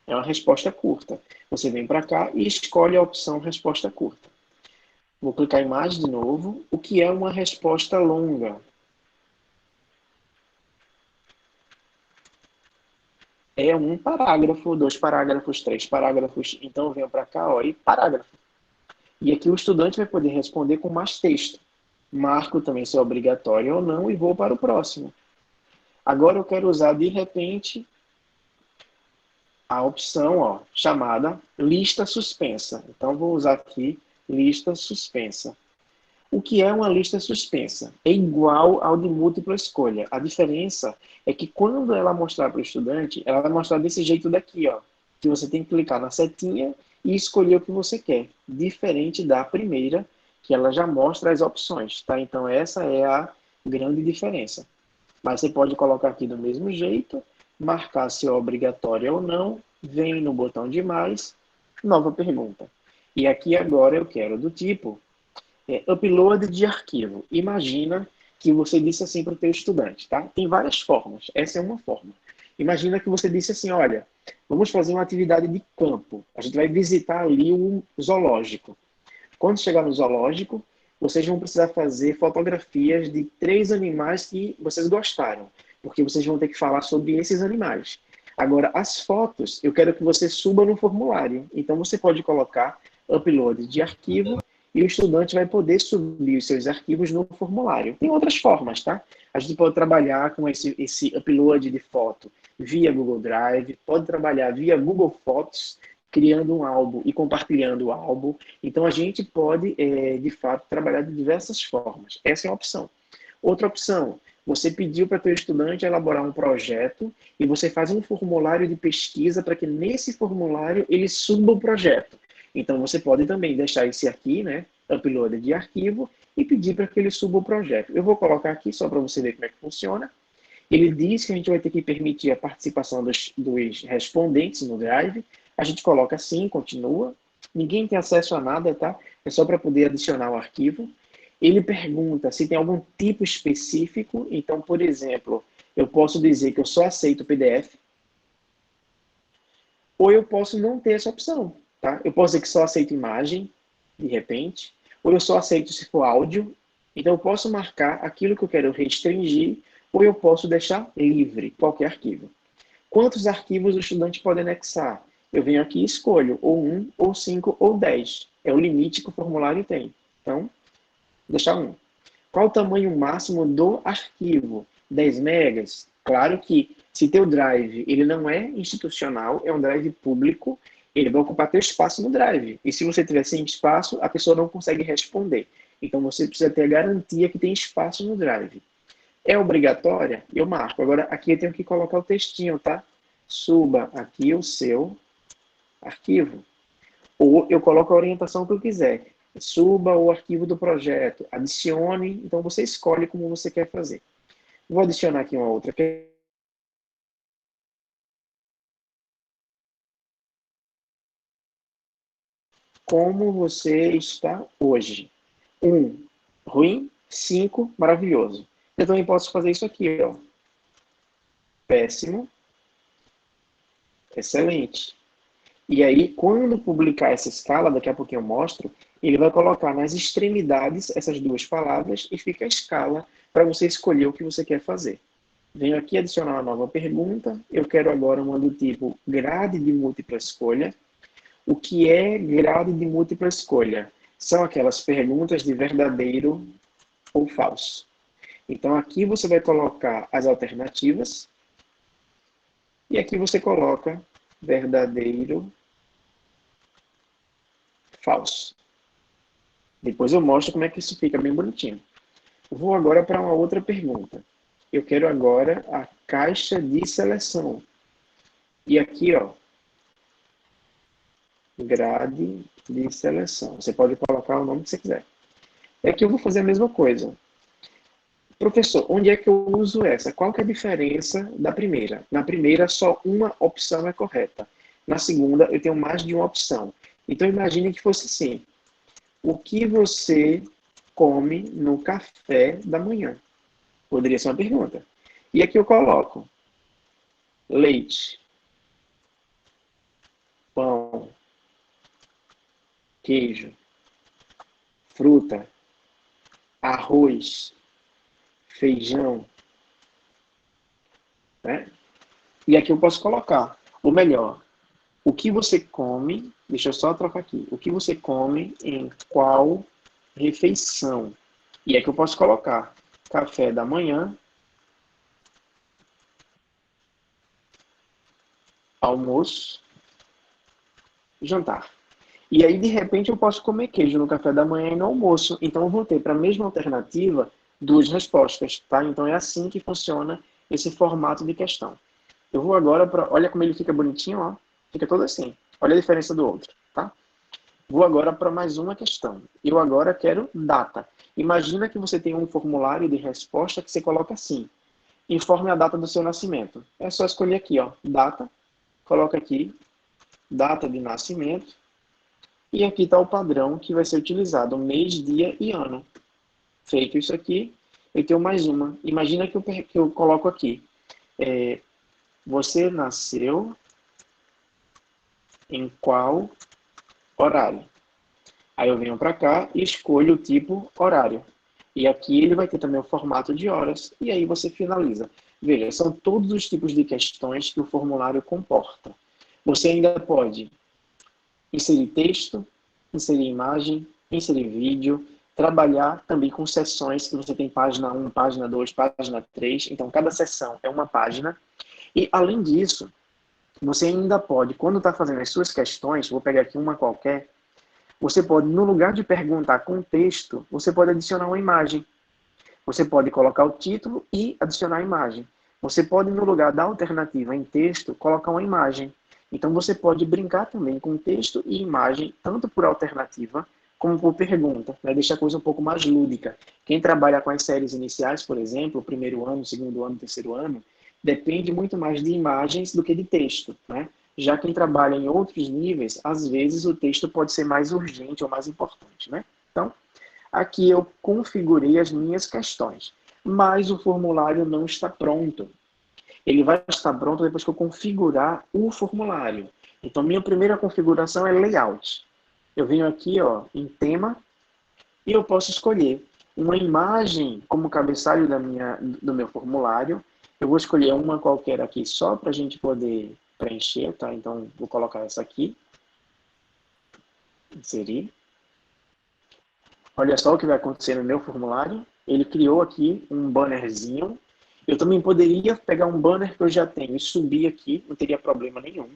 É uma resposta curta. Você vem para cá e escolhe a opção resposta curta. Vou clicar em mais de novo. O que é uma resposta longa? É um parágrafo, dois parágrafos, três parágrafos. Então, eu venho para cá, ó, e parágrafo. E aqui o estudante vai poder responder com mais texto. Marco também se é obrigatório ou não e vou para o próximo. Agora eu quero usar, de repente, a opção ó, chamada lista suspensa. Então, vou usar aqui lista suspensa. O que é uma lista suspensa? É igual ao de múltipla escolha. A diferença é que quando ela mostrar para o estudante, ela vai mostrar desse jeito daqui, ó, que você tem que clicar na setinha e escolher o que você quer, diferente da primeira, que ela já mostra as opções, tá? Então essa é a grande diferença. Mas você pode colocar aqui do mesmo jeito, marcar se é obrigatório ou não, vem no botão de mais, nova pergunta. E aqui agora eu quero do tipo upload de arquivo. Imagina que você disse assim para o teu estudante, tá? Tem várias formas, essa é uma forma. Imagina que você disse assim, olha, vamos fazer uma atividade de campo. A gente vai visitar ali um zoológico. Quando chegar no zoológico, vocês vão precisar fazer fotografias de 3 animais que vocês gostaram, porque vocês vão ter que falar sobre esses animais. Agora, as fotos, eu quero que você suba no formulário. Então, você pode colocar upload de arquivo e o estudante vai poder subir os seus arquivos no formulário. Tem outras formas, tá? A gente pode trabalhar com esse upload de foto via Google Drive, pode trabalhar via Google Fotos, criando um álbum e compartilhando o álbum. Então, a gente pode, de fato, trabalhar de diversas formas. Essa é uma opção. Outra opção, você pediu para o teu estudante elaborar um projeto e você faz um formulário de pesquisa para que nesse formulário ele suba o projeto. Então, você pode também deixar esse aqui, né, upload de arquivo, e pedir para que ele suba o projeto. Eu vou colocar aqui só para você ver como é que funciona. Ele diz que a gente vai ter que permitir a participação dos respondentes no Drive. A gente coloca sim, continua. Ninguém tem acesso a nada, tá? É só para poder adicionar o arquivo. Ele pergunta se tem algum tipo específico. Então, por exemplo, eu posso dizer que eu só aceito PDF, ou eu posso não ter essa opção, tá? Eu posso dizer que só aceito imagem, de repente, ou eu só aceito se for áudio. Então, eu posso marcar aquilo que eu quero restringir, ou eu posso deixar livre qualquer arquivo. Quantos arquivos o estudante pode anexar? Eu venho aqui e escolho, ou 1, ou 5, ou 10. É o limite que o formulário tem. Então, deixar 1. Qual o tamanho máximo do arquivo? 10 megas? Claro que se teu drive ele não é institucional, é um drive público, ele vai ocupar teu espaço no drive. E se você tiver sem espaço, a pessoa não consegue responder. Então você precisa ter a garantia que tem espaço no drive. É obrigatória? Eu marco. Agora, aqui eu tenho que colocar o textinho, tá? Suba aqui o seu arquivo. Ou eu coloco a orientação que eu quiser. Suba o arquivo do projeto, adicione. Então, você escolhe como você quer fazer. Vou adicionar aqui uma outra. Como você está hoje? 1, ruim. 5, maravilhoso. Eu também posso fazer isso aqui, ó. Péssimo. Excelente. E aí, quando publicar essa escala, daqui a pouquinho eu mostro, ele vai colocar nas extremidades essas duas palavras e fica a escala para você escolher o que você quer fazer. Venho aqui adicionar uma nova pergunta. Eu quero agora uma do tipo grade de múltipla escolha. O que é grade de múltipla escolha? São aquelas perguntas de verdadeiro ou falso. Então, aqui você vai colocar as alternativas e aqui você coloca verdadeiro, falso. Depois eu mostro como é que isso fica bem bonitinho. Vou agora para uma outra pergunta. Eu quero agora a caixa de seleção. E aqui, ó, grade de seleção. Você pode colocar o nome que você quiser. E aqui eu vou fazer a mesma coisa. Professor, onde é que eu uso essa? Qual que é a diferença da primeira? Na primeira, só uma opção é correta. Na segunda, eu tenho mais de uma opção. Então, imagine que fosse assim. O que você come no café da manhã? Poderia ser uma pergunta. E aqui eu coloco leite, pão, queijo, fruta, arroz, feijão, né? E aqui eu posso colocar, ou melhor, o que você come, deixa eu só trocar aqui, o que você come em qual refeição. E aqui eu posso colocar café da manhã, almoço, jantar. E aí, de repente, eu posso comer queijo no café da manhã e no almoço. Então, eu vou ter para a mesma alternativa duas respostas, tá? Então, é assim que funciona esse formato de questão. Eu vou agora para... Olha como ele fica bonitinho, ó. Fica todo assim. Olha a diferença do outro, tá? Vou agora para mais uma questão. Eu agora quero data. Imagina que você tem um formulário de resposta que você coloca assim. Informe a data do seu nascimento. É só escolher aqui, ó. Data. Coloca aqui. Data de nascimento. E aqui está o padrão que vai ser utilizado, mês, dia e ano. Feito isso aqui, eu tenho mais uma. Imagina que eu coloco aqui. Você nasceu em qual horário? Aí eu venho para cá e escolho o tipo horário. E aqui ele vai ter também o formato de horas. E aí você finaliza. Veja, são todos os tipos de questões que o formulário comporta. Você ainda pode inserir texto, inserir imagem, inserir vídeo, trabalhar também com seções que você tem página 1, página 2, página 3. Então, cada seção é uma página. E, além disso, você ainda pode, quando está fazendo as suas questões, vou pegar aqui uma qualquer, você pode, no lugar de perguntar com texto, você pode adicionar uma imagem. Você pode colocar o título e adicionar a imagem. Você pode, no lugar da alternativa em texto, colocar uma imagem. Então, você pode brincar também com texto e imagem, tanto por alternativa como por pergunta, né? Deixa a coisa um pouco mais lúdica. Quem trabalha com as séries iniciais, por exemplo, o primeiro ano, segundo ano, terceiro ano, depende muito mais de imagens do que de texto, né? Já quem trabalha em outros níveis, às vezes o texto pode ser mais urgente ou mais importante, né? Então, aqui eu configurei as minhas questões, mas o formulário não está pronto. Ele vai estar pronto depois que eu configurar o formulário. Então, minha primeira configuração é layout. Eu venho aqui, ó, em tema, e eu posso escolher uma imagem como cabeçalho do meu formulário. Eu vou escolher uma qualquer aqui só para a gente poder preencher, tá? Então, vou colocar essa aqui. Inserir. Olha só o que vai acontecer no meu formulário. Ele criou aqui um bannerzinho. Eu também poderia pegar um banner que eu já tenho e subir aqui, não teria problema nenhum.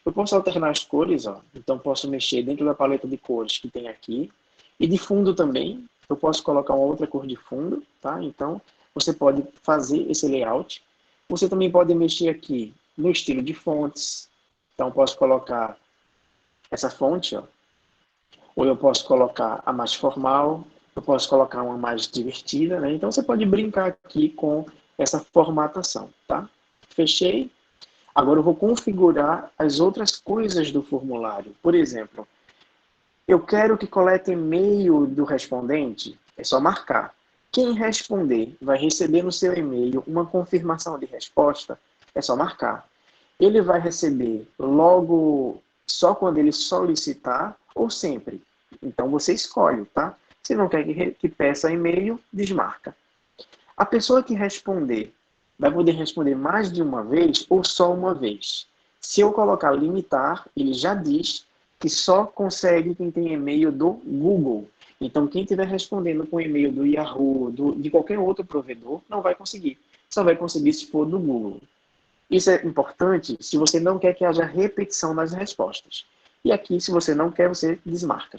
Eu posso alternar as cores, ó. Então posso mexer dentro da paleta de cores que tem aqui. E de fundo também, eu posso colocar uma outra cor de fundo, tá? Então, você pode fazer esse layout. Você também pode mexer aqui no estilo de fontes. Então, posso colocar essa fonte, ó. Ou eu posso colocar a mais formal, eu posso colocar uma mais divertida, né? Então, você pode brincar aqui com essa formatação, tá? Fechei. Agora, eu vou configurar as outras coisas do formulário. Por exemplo, eu quero que colete e-mail do respondente, é só marcar. Quem responder vai receber no seu e-mail uma confirmação de resposta, é só marcar. Ele vai receber logo só quando ele solicitar ou sempre. Então você escolhe, tá? Se não quer que peça e-mail, desmarca. A pessoa que responder vai poder responder mais de uma vez ou só uma vez. Se eu colocar limitar, ele já diz que só consegue quem tem e-mail do Google. Então, quem estiver respondendo com e-mail do Yahoo, de qualquer outro provedor, não vai conseguir. Só vai conseguir se for do Google. Isso é importante se você não quer que haja repetição nas respostas. E aqui, se você não quer, você desmarca.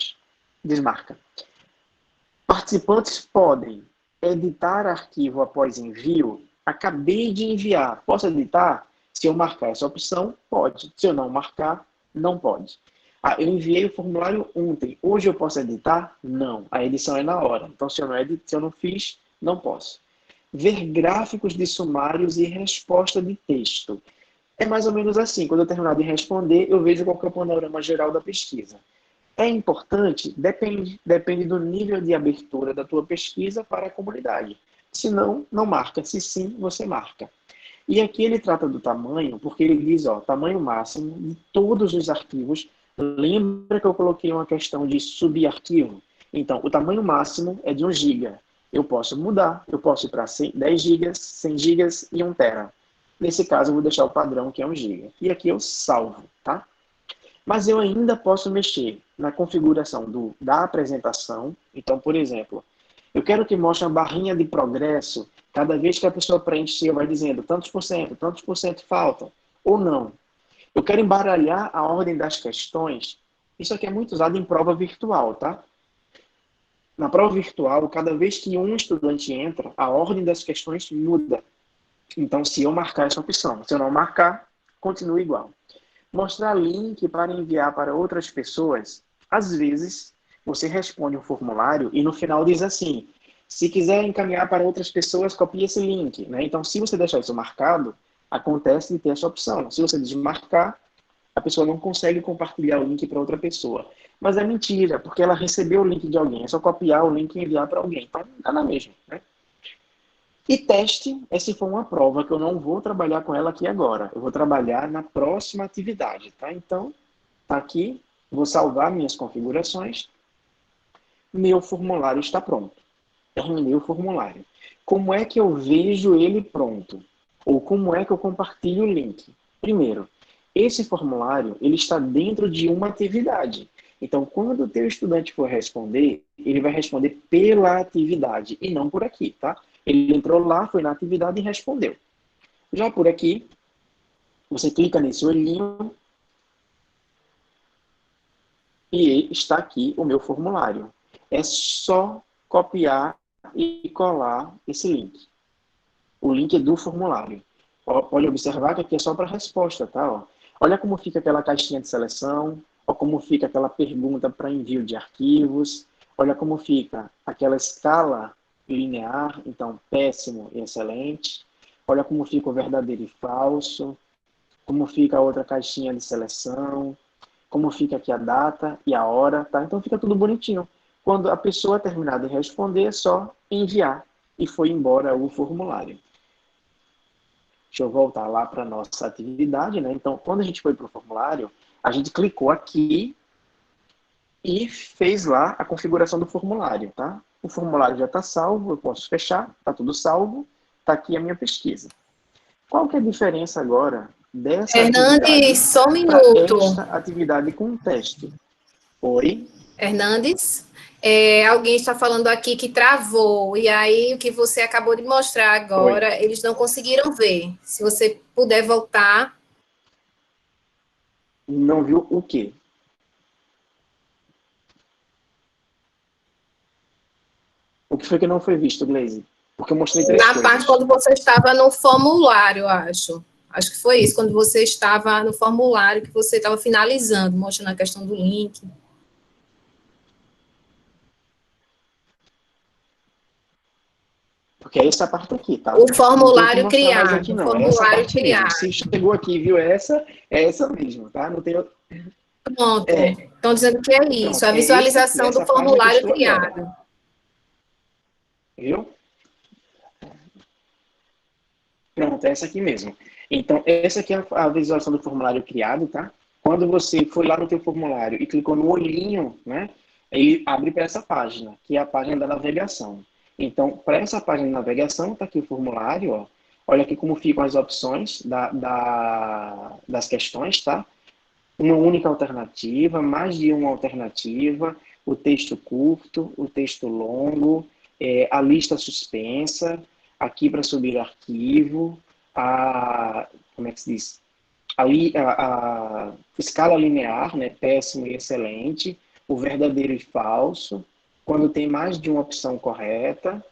Participantes podem editar arquivo após envio. Acabei de enviar. Posso editar? Se eu marcar essa opção, pode. Se eu não marcar, não pode. Ah, eu enviei o formulário ontem. Hoje eu posso editar? Não. A edição é na hora. Então, se eu não fiz, não posso. Ver gráficos de sumários e resposta de texto. É mais ou menos assim. Quando eu terminar de responder, eu vejo qual é o panorama geral da pesquisa. É importante? Depende do nível de abertura da tua pesquisa para a comunidade. Se não, não marca. Se sim, você marca. E aqui ele trata do tamanho, porque ele diz, ó, tamanho máximo de todos os arquivos. Lembra que eu coloquei uma questão de subarquivo? Então, o tamanho máximo é de 1 GB. Eu posso mudar, eu posso ir para 10 GB, 100 GB e 1 TB. Nesse caso, eu vou deixar o padrão, que é 1 GB. E aqui eu salvo, tá? Mas eu ainda posso mexer na configuração da apresentação. Então, por exemplo, eu quero que mostre uma barrinha de progresso. Cada vez que a pessoa preencher, vai dizendo tantos por cento falta, ou não. Eu quero embaralhar a ordem das questões. Isso aqui é muito usado em prova virtual, tá? Na prova virtual, cada vez que um estudante entra, a ordem das questões muda. Então, se eu marcar essa opção, se eu não marcar, continua igual. Mostrar link para enviar para outras pessoas. Às vezes, você responde um formulário e no final diz assim, se quiser encaminhar para outras pessoas, copie esse link. Né? Então, se você deixar isso marcado, acontece de ter essa opção. Se você desmarcar, a pessoa não consegue compartilhar o link para outra pessoa. Mas é mentira, porque ela recebeu o link de alguém. É só copiar o link e enviar para alguém. Então, dá na mesma. Né? E teste é se for uma prova, que eu não vou trabalhar com ela aqui agora. Eu vou trabalhar na próxima atividade, tá? Então, tá aqui, vou salvar minhas configurações. Meu formulário está pronto. Terminei o formulário. Como é que eu vejo ele pronto? Ou como é que eu compartilho o link? Primeiro, esse formulário ele está dentro de uma atividade. Então, quando o teu estudante for responder, ele vai responder pela atividade e não por aqui, tá? Ele entrou lá, foi na atividade e respondeu. Já por aqui, você clica nesse olhinho e está aqui o meu formulário. É só copiar e colar esse link. O link é do formulário. Pode observar que aqui é só para resposta, tá? Ó. Olha como fica aquela caixinha de seleção, olha como fica aquela pergunta para envio de arquivos, olha como fica aquela escala linear, então péssimo e excelente. Olha como fica o verdadeiro e falso, como fica a outra caixinha de seleção, como fica aqui a data e a hora, tá? Então fica tudo bonitinho. Quando a pessoa terminar de responder, é só enviar e foi embora o formulário. Deixa eu voltar lá para a nossa atividade, né? Então, quando a gente foi para o formulário, a gente clicou aqui e fez lá a configuração do formulário, tá? O formulário já está salvo, eu posso fechar, está tudo salvo, está aqui a minha pesquisa. Qual que é a diferença agora dessa Hernandes, atividade só um para minuto. esta atividade com teste? Oi? Hernandes, alguém está falando aqui que travou, e aí o que você acabou de mostrar Oi. agora, eles não conseguiram ver. Se você puder voltar. Não viu o quê? O que foi que não foi visto, Glaze? Porque eu mostrei três Na coisas. parte quando você estava no formulário, eu acho. Acho que foi isso, quando você estava no formulário, que você estava finalizando, mostrando a questão do link. Porque é essa parte aqui, tá? O Não tem o que formulário mostrar mais criado, aqui, o não. É essa formulário parte mesmo. criado. Se chegou aqui e viu essa, é essa mesmo, tá? Não tem outro. Pronto. É, Estão dizendo que é isso, pronto. a É esse aqui, visualização do essa página que eu formulário estou agora. criado. Viu? Pronto, é essa aqui mesmo. Então, essa aqui é a visualização do formulário criado, tá? Quando você foi lá no teu formulário e clicou no olhinho, né? Ele abre para essa página, que é a página da navegação. Então, para essa página de navegação, está aqui o formulário, ó. Olha aqui como ficam as opções das questões, tá? Uma única alternativa, mais de uma alternativa, o texto curto, o texto longo, a lista suspensa, aqui para subir arquivo, como é que se diz? A escala linear, né, péssimo e excelente, o verdadeiro e falso, quando tem mais de uma opção correta,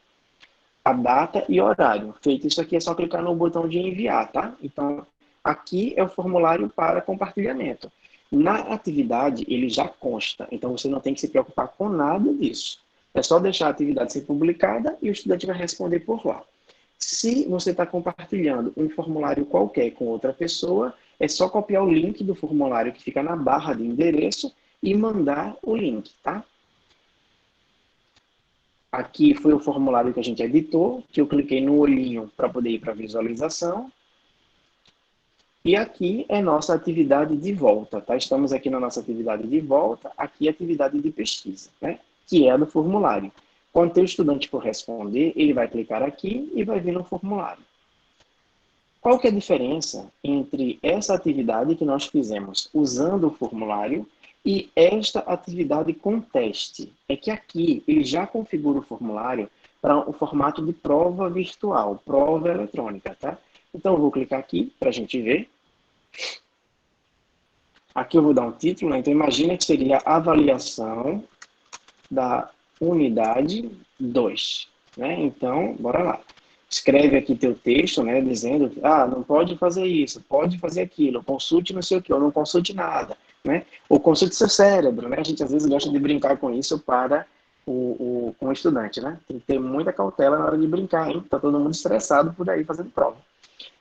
a data e horário. Feito isso aqui, é só clicar no botão de enviar, tá? Então, aqui é o formulário para compartilhamento. Na atividade, ele já consta, então você não tem que se preocupar com nada disso. É só deixar a atividade ser publicada e o estudante vai responder por lá. Se você está compartilhando um formulário qualquer com outra pessoa, é só copiar o link do formulário que fica na barra de endereço e mandar o link, tá? Aqui foi o formulário que a gente editou, que eu cliquei no olhinho para poder ir para a visualização. E aqui é nossa atividade de volta, tá? Estamos aqui na nossa atividade de volta, aqui é a atividade de pesquisa, né? Que é a do formulário. Quando o estudante for responder, ele vai clicar aqui e vai vir no formulário. Qual que é a diferença entre essa atividade que nós fizemos usando o formulário e esta atividade com teste? É que aqui ele já configura o formulário para o formato de prova virtual, prova eletrônica, tá? Então eu vou clicar aqui para a gente ver. Aqui eu vou dar um título, né? Então imagina que seria avaliação da unidade 2, né? Então, bora lá. Escreve aqui teu texto, né, dizendo, não pode fazer isso, pode fazer aquilo, consulte não sei o que, ou não consulte nada, né? Ou consulte seu cérebro, né? A gente às vezes gosta de brincar com isso para com o estudante, né? Tem que ter muita cautela na hora de brincar, hein? Tá todo mundo estressado por aí fazendo prova.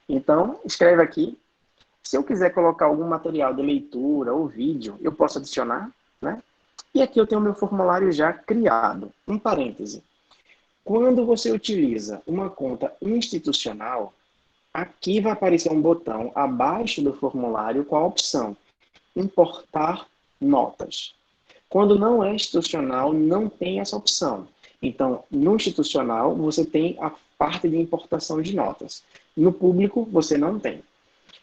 Então, escreve aqui. Se eu quiser colocar algum material de leitura ou vídeo, eu posso adicionar, né? E aqui eu tenho o meu formulário já criado. Um parêntese. Quando você utiliza uma conta institucional, aqui vai aparecer um botão abaixo do formulário com a opção importar notas. Quando não é institucional, não tem essa opção. Então, no institucional, você tem a parte de importação de notas. No público, você não tem.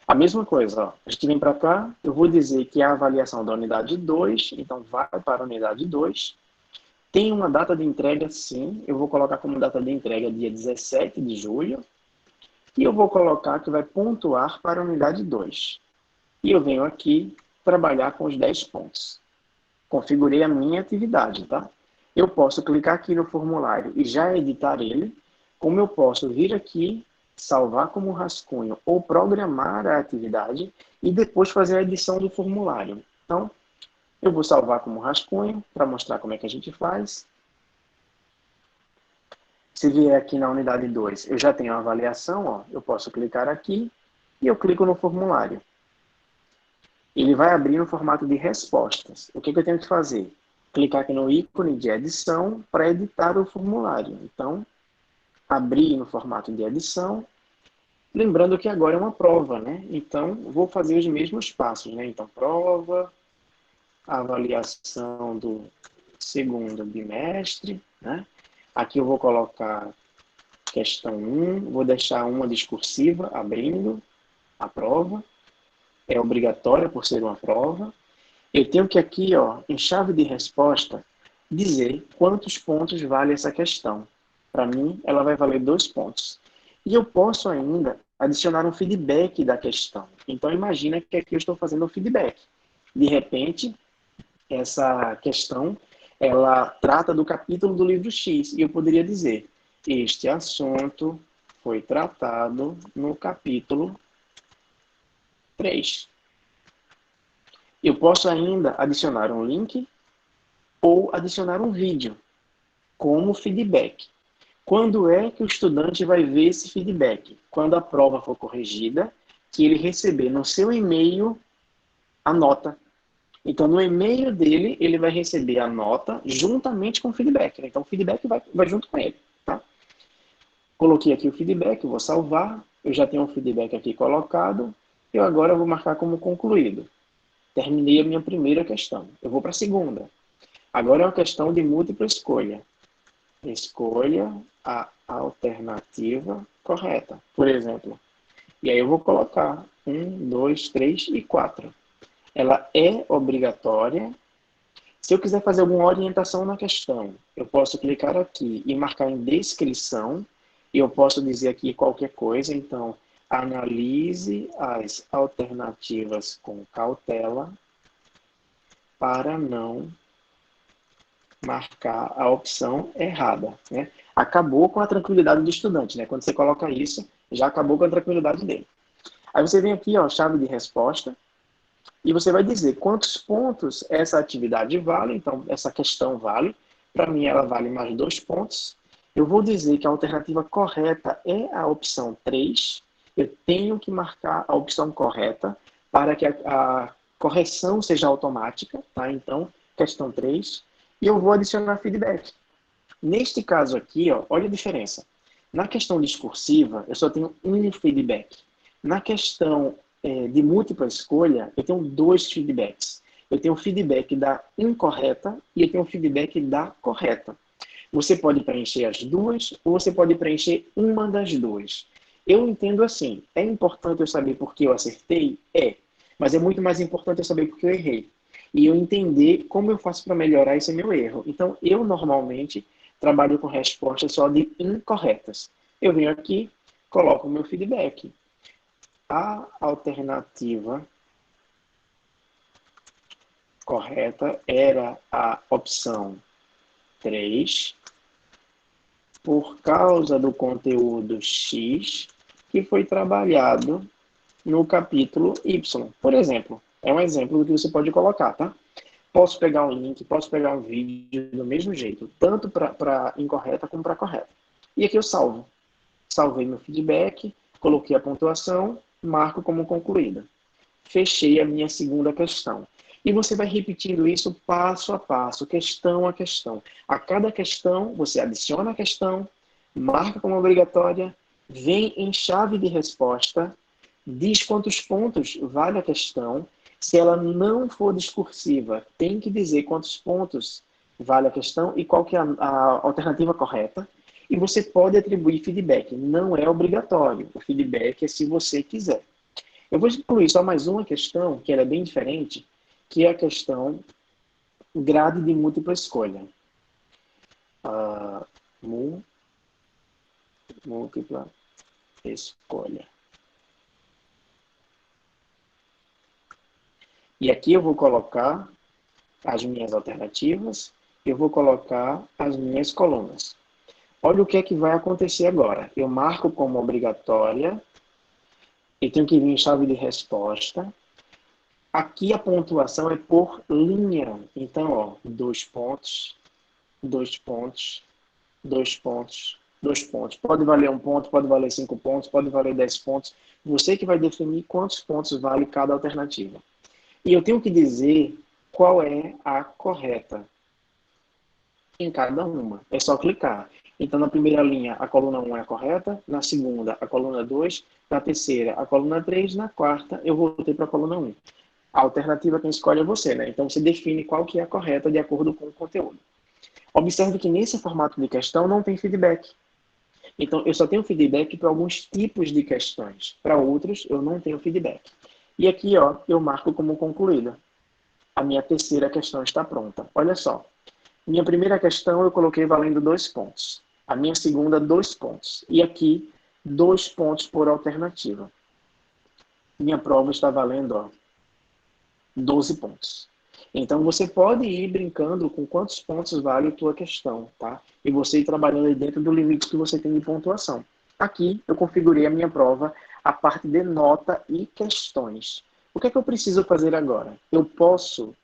A mesma coisa, ó. A gente vem para cá, eu vou dizer que é a avaliação da unidade 2, então vai para a unidade 2. Tem uma data de entrega, sim. Eu vou colocar como data de entrega dia 17 de julho. E eu vou colocar que vai pontuar para a unidade 2. E eu venho aqui trabalhar com os 10 pontos. Configurei a minha atividade, tá? Eu posso clicar aqui no formulário e já editar ele, como eu posso vir aqui, salvar como rascunho ou programar a atividade e depois fazer a edição do formulário. Então, eu vou salvar como rascunho para mostrar como é que a gente faz. Se vier aqui na unidade 2, eu já tenho a avaliação, ó, eu posso clicar aqui e eu clico no formulário. Ele vai abrir no formato de respostas. O que eu tenho que fazer? Clicar aqui no ícone de edição para editar o formulário. Então, abrir no formato de edição. Lembrando que agora é uma prova, né? Então, vou fazer os mesmos passos, né? Então, prova, avaliação do segundo bimestre, né? Aqui eu vou colocar questão 1, vou deixar uma discursiva abrindo a prova. É obrigatória por ser uma prova. Eu tenho que aqui, ó, em chave de resposta, dizer quantos pontos vale essa questão. Para mim, ela vai valer 2 pontos. E eu posso ainda adicionar um feedback da questão. Então, imagina que aqui eu estou fazendo um feedback. De repente, essa questão, ela trata do capítulo do livro X. E eu poderia dizer, Este assunto foi tratado no capítulo 3. Eu posso ainda adicionar um link ou adicionar um vídeo como feedback. Quando é que o estudante vai ver esse feedback? Quando a prova for corrigida, que ele receber no seu e-mail a nota. Então, no e-mail dele, ele vai receber a nota juntamente com o feedback. Então, o feedback vai junto com ele. Tá? Coloquei aqui o feedback, vou salvar. Eu já tenho um feedback aqui colocado. Eu agora vou marcar como concluído. Terminei a minha primeira questão. Eu vou para a segunda. Agora é uma questão de múltipla escolha. Escolha a alternativa correta, por exemplo. E aí eu vou colocar 1, 2, 3 e 4. Ela é obrigatória. Se eu quiser fazer alguma orientação na questão, eu posso clicar aqui e marcar em descrição. E eu posso dizer aqui qualquer coisa. Então, analise as alternativas com cautela para não marcar a opção errada, né? Acabou com a tranquilidade do estudante, né? Quando você coloca isso, já acabou com a tranquilidade dele. Aí você vem aqui, ó, chave de resposta, e você vai dizer quantos pontos essa atividade vale. Então, essa questão vale. Para mim, ela vale mais 2 pontos. Eu vou dizer que a alternativa correta é a opção 3. Eu tenho que marcar a opção correta para que a correção seja automática, tá? Então, questão 3. E eu vou adicionar feedback. Neste caso aqui, ó, olha a diferença. Na questão discursiva, eu só tenho um feedback. Na questão de múltipla escolha, eu tenho 2 feedbacks. Eu tenho o feedback da incorreta e eu tenho o feedback da correta. Você pode preencher as duas ou você pode preencher uma das duas. Eu entendo assim, é importante eu saber por que eu acertei? É. Mas é muito mais importante eu saber por que eu errei. E eu entender como eu faço para melhorar esse meu erro. Então, eu normalmente trabalho com respostas só de incorretas. Eu venho aqui, coloco o meu feedback. A alternativa correta era a opção 3, por causa do conteúdo X que foi trabalhado no capítulo Y. Por exemplo, é um exemplo do que você pode colocar, tá? Posso pegar um link, posso pegar um vídeo do mesmo jeito, tanto para incorreta como para correta. E aqui eu salvo. Salvei meu feedback, coloquei a pontuação, marco como concluída. Fechei a minha segunda questão. E você vai repetindo isso passo a passo, questão a questão. A cada questão, você adiciona a questão, marca como obrigatória, vem em chave de resposta, diz quantos pontos vale a questão. Se ela não for discursiva, tem que dizer quantos pontos vale a questão e qual que é a alternativa correta. E você pode atribuir feedback. Não é obrigatório. O feedback é se você quiser. Eu vou incluir só mais uma questão, que ela é bem diferente, que é a questão grade de múltipla escolha. Múltipla escolha. E aqui eu vou colocar as minhas alternativas, eu vou colocar as minhas colunas. Olha o que é que vai acontecer agora. Eu marco como obrigatória, eu tenho que vir em chave de resposta. Aqui a pontuação é por linha. Então, ó, 2 pontos, 2 pontos, 2 pontos, 2 pontos. Pode valer 1 ponto, pode valer 5 pontos, pode valer 10 pontos. Você que vai definir quantos pontos vale cada alternativa. E eu tenho que dizer qual é a correta em cada uma. É só clicar. Então, na primeira linha, a coluna 1 é a correta. Na segunda, a coluna 2. Na terceira, a coluna 3. Na quarta, eu voltei para a coluna 1. A alternativa quem escolhe é você, né? Então, você define qual que é a correta de acordo com o conteúdo. Observe que nesse formato de questão não tem feedback. Então, eu só tenho feedback para alguns tipos de questões. Para outros, eu não tenho feedback. E aqui, ó, eu marco como concluída. A minha terceira questão está pronta. Olha só. Minha primeira questão eu coloquei valendo 2 pontos. A minha segunda, 2 pontos. E aqui, 2 pontos por alternativa. Minha prova está valendo, ó, 12 pontos. Então, você pode ir brincando com quantos pontos vale a tua questão, tá? E você ir trabalhando aí dentro do limite que você tem de pontuação. Aqui, eu configurei a minha prova, a parte de nota e questões. O que é que eu preciso fazer agora? Eu posso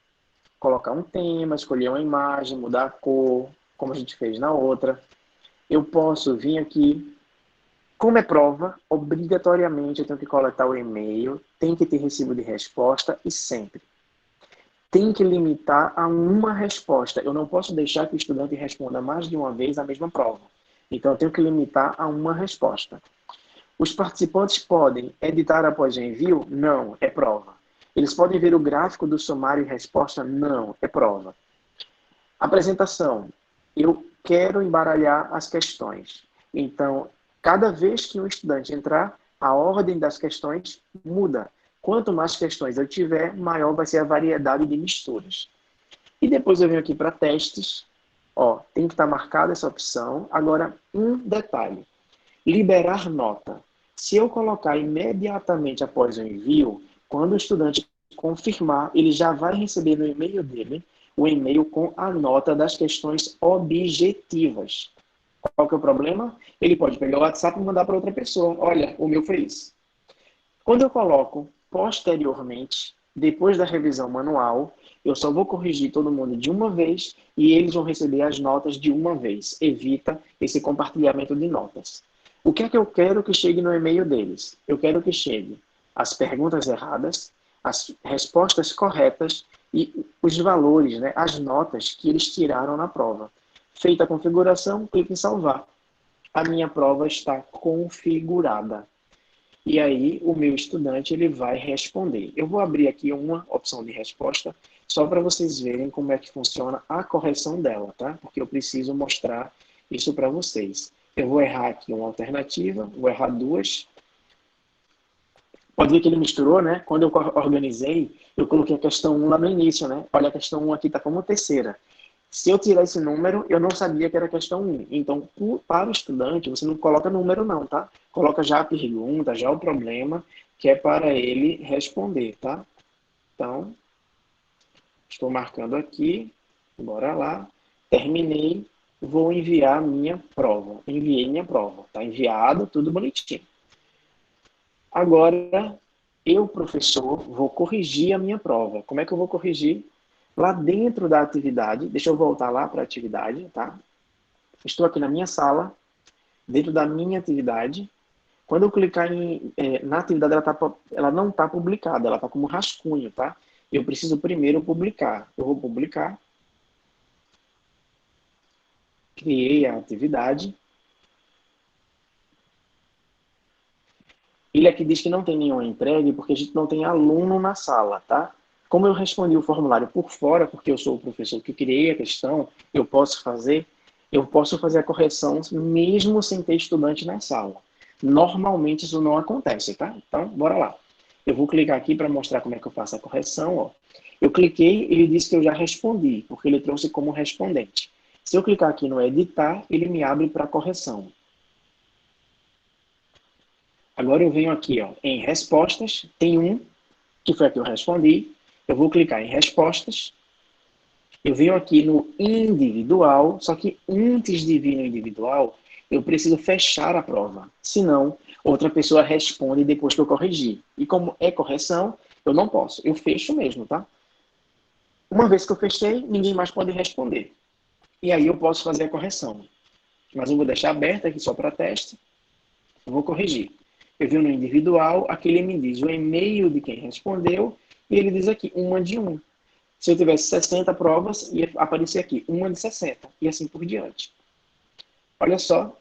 colocar um tema, escolher uma imagem, mudar a cor, como a gente fez na outra. Eu posso vir aqui. Como é prova, obrigatoriamente eu tenho que coletar o e-mail, tem que ter recibo de resposta e sempre. Tem que limitar a uma resposta. Eu não posso deixar que o estudante responda mais de uma vez a mesma prova. Então, eu tenho que limitar a uma resposta. Os participantes podem editar após o envio? Não, é prova. Eles podem ver o gráfico do sumário e resposta? Não, é prova. Apresentação. Eu quero embaralhar as questões. Então, cada vez que um estudante entrar, a ordem das questões muda. Quanto mais questões eu tiver, maior vai ser a variedade de misturas. E depois eu venho aqui para testes. Ó, tem que estar marcada essa opção. Agora, um detalhe. Liberar nota. Se eu colocar imediatamente após o envio, quando o estudante confirmar, ele já vai receber no e-mail dele o e-mail com a nota das questões objetivas. Qual que é o problema? Ele pode pegar o WhatsApp e mandar para outra pessoa. Olha, o meu foi isso. Quando eu coloco posteriormente, depois da revisão manual, eu só vou corrigir todo mundo de uma vez e eles vão receber as notas de uma vez. Evita esse compartilhamento de notas. O que é que eu quero que chegue no e-mail deles? Eu quero que chegue as perguntas erradas, as respostas corretas e os valores, né, as notas que eles tiraram na prova. Feita a configuração, clique em salvar. A minha prova está configurada. E aí, o meu estudante ele vai responder. Eu vou abrir aqui uma opção de resposta, só para vocês verem como é que funciona a correção dela, tá? Porque eu preciso mostrar isso para vocês. Eu vou errar aqui uma alternativa, vou errar duas. Pode ver que ele misturou, né? Quando eu organizei, eu coloquei a questão 1 lá no início, né? Olha, a questão 1 aqui está como terceira. Se eu tirar esse número, eu não sabia que era questão 1. Então, para o estudante, você não coloca número não, tá? Coloca já a pergunta, já o problema, que é para ele responder, tá? Então, estou marcando aqui, bora lá. Terminei, vou enviar minha prova. Enviei minha prova, tá enviado, tudo bonitinho. Agora, eu, professor, vou corrigir a minha prova. Como é que eu vou corrigir? Lá dentro da atividade, deixa eu voltar lá para a atividade, tá? Estou aqui na minha sala, dentro da minha atividade. Quando eu clicar na atividade, ela não está publicada, ela está como rascunho, tá? Eu preciso primeiro publicar. Eu vou publicar. Criei a atividade. Ele aqui diz que não tem nenhuma entregue porque a gente não tem aluno na sala, tá? Como eu respondi o formulário por fora, porque eu sou o professor que criei a questão, eu posso fazer a correção mesmo sem ter estudante na sala. Normalmente isso não acontece, tá? Então, bora lá. Eu vou clicar aqui para mostrar como é que eu faço a correção, ó. Eu cliquei, ele disse que eu já respondi, porque ele trouxe como respondente. Se eu clicar aqui no editar, ele me abre para correção. Agora eu venho aqui, ó, em respostas, tem um, que foi a que eu respondi. Eu vou clicar em respostas. Eu venho aqui no individual, só que antes de vir no individual, eu preciso fechar a prova. Senão, outra pessoa responde depois que eu corrigir. E como é correção, eu não posso. Eu fecho mesmo, tá? Uma vez que eu fechei, ninguém mais pode responder. E aí eu posso fazer a correção. Mas eu vou deixar aberto aqui só para teste. Eu vou corrigir. Eu venho no individual, aqui ele me diz o e-mail de quem respondeu, e ele diz aqui, uma de 1. Se eu tivesse 60 provas, ia aparecer aqui, uma de 60, e assim por diante. Olha só,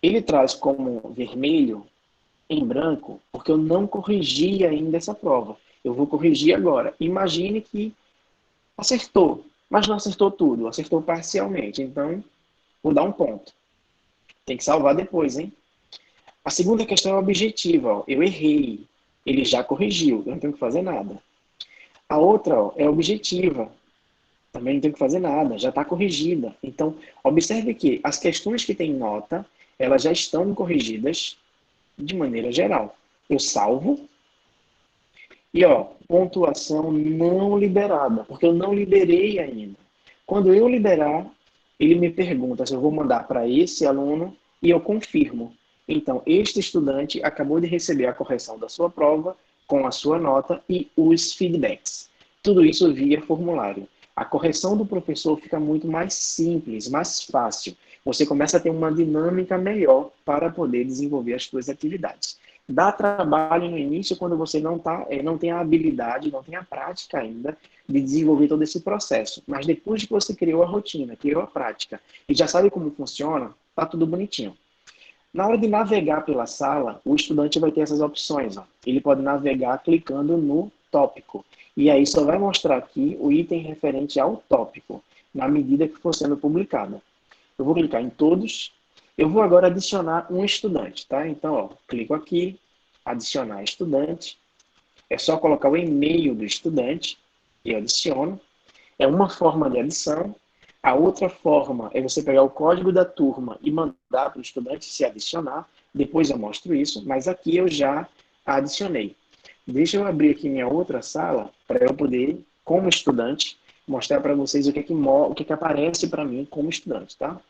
ele traz como vermelho em branco, porque eu não corrigi ainda essa prova. Eu vou corrigir agora. Imagine que acertou, mas não acertou tudo, acertou parcialmente. Então, vou dar um ponto. Tem que salvar depois, hein? A segunda questão é objetiva. Ó. Eu errei. Ele já corrigiu. Eu não tenho que fazer nada. A outra ó, é objetiva. Também não tenho que fazer nada. Já está corrigida. Então, observe que as questões que têm nota, elas já estão corrigidas de maneira geral. Eu salvo. E, ó, pontuação não liberada, porque eu não liberei ainda. Quando eu liberar, ele me pergunta se eu vou mandar para esse aluno e eu confirmo. Então, este estudante acabou de receber a correção da sua prova com a sua nota e os feedbacks. Tudo isso via formulário. A correção do professor fica muito mais simples, mais fácil. Você começa a ter uma dinâmica melhor para poder desenvolver as suas atividades. Dá trabalho no início quando você não tem a habilidade, não tem a prática ainda de desenvolver todo esse processo. Mas depois que você criou a rotina, criou a prática e já sabe como funciona, tá tudo bonitinho. Na hora de navegar pela sala, o estudante vai ter essas opções. Ó. Ele pode navegar clicando no tópico. E aí só vai mostrar aqui o item referente ao tópico, na medida que for sendo publicado. Eu vou clicar em todos. Eu vou agora adicionar um estudante, tá? Então, ó, clico aqui, adicionar estudante. É só colocar o e-mail do estudante e adiciono. É uma forma de adição. A outra forma é você pegar o código da turma e mandar para o estudante se adicionar. Depois eu mostro isso, mas aqui eu já adicionei. Deixa eu abrir aqui minha outra sala para eu poder, como estudante, mostrar para vocês o que aparece para mim como estudante, tá?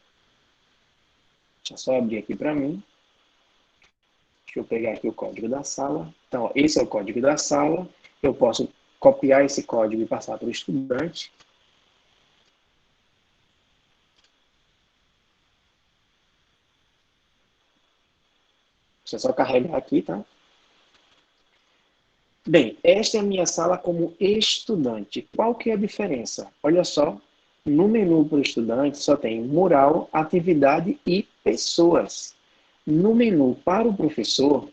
Deixa eu só abrir aqui para mim. Deixa eu pegar aqui o código da sala. Então, ó, esse é o código da sala. Eu posso copiar esse código e passar para o estudante. Deixa eu só carregar aqui, tá? Bem, esta é a minha sala como estudante. Qual que é a diferença? Olha só, no menu para o estudante só tem mural, atividade e pessoas. No menu para o professor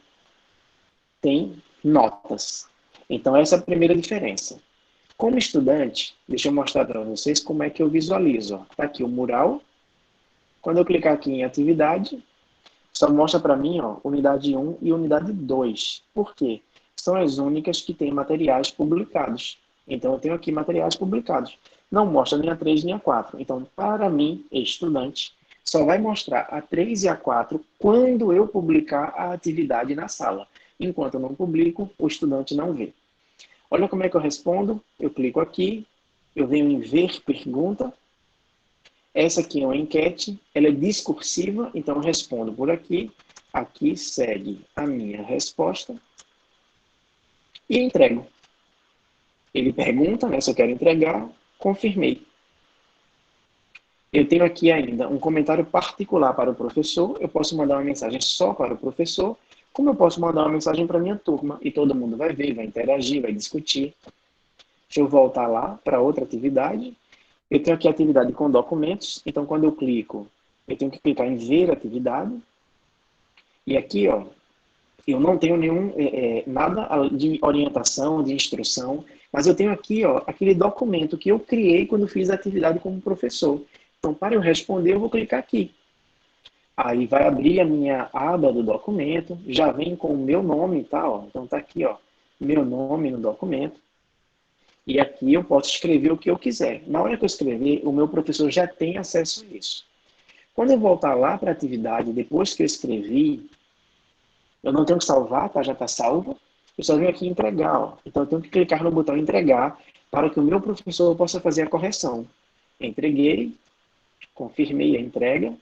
tem notas. Então, essa é a primeira diferença. Como estudante, deixa eu mostrar para vocês como é que eu visualizo. Está aqui o mural. Quando eu clicar aqui em atividade, só mostra para mim, ó, unidade 1 e unidade 2. Por quê? São as únicas que têm materiais publicados. Então, eu tenho aqui materiais publicados. Não mostra nem a 3 nem a 4. Então, para mim, estudante, só vai mostrar a 3 e a 4 quando eu publicar a atividade na sala. Enquanto eu não publico, o estudante não vê. Olha como é que eu respondo. Eu clico aqui, eu venho em ver pergunta. Essa aqui é uma enquete, ela é discursiva, então eu respondo por aqui. Aqui segue a minha resposta e entrego. Ele pergunta, né, se eu quero entregar, confirmei. Eu tenho aqui ainda um comentário particular para o professor, eu posso mandar uma mensagem só para o professor, como eu posso mandar uma mensagem para a minha turma, e todo mundo vai ver, vai interagir, vai discutir. Deixa eu voltar lá para outra atividade. Eu tenho aqui a atividade com documentos, então quando eu clico, eu tenho que clicar em ver atividade, e aqui, ó, eu não tenho nada de orientação, de instrução, mas eu tenho aqui, ó, aquele documento que eu criei quando fiz a atividade como professor. Então, para eu responder, eu vou clicar aqui. Aí vai abrir a minha aba do documento, já vem com o meu nome, tá? Ó. Então tá aqui, ó, meu nome no documento. E aqui eu posso escrever o que eu quiser. Na hora que eu escrever, o meu professor já tem acesso a isso. Quando eu voltar lá para a atividade, depois que eu escrevi, eu não tenho que salvar, tá? Já está salvo. Eu só venho aqui entregar. Ó. Então eu tenho que clicar no botão entregar para que o meu professor possa fazer a correção. Entreguei, confirmei a entrega,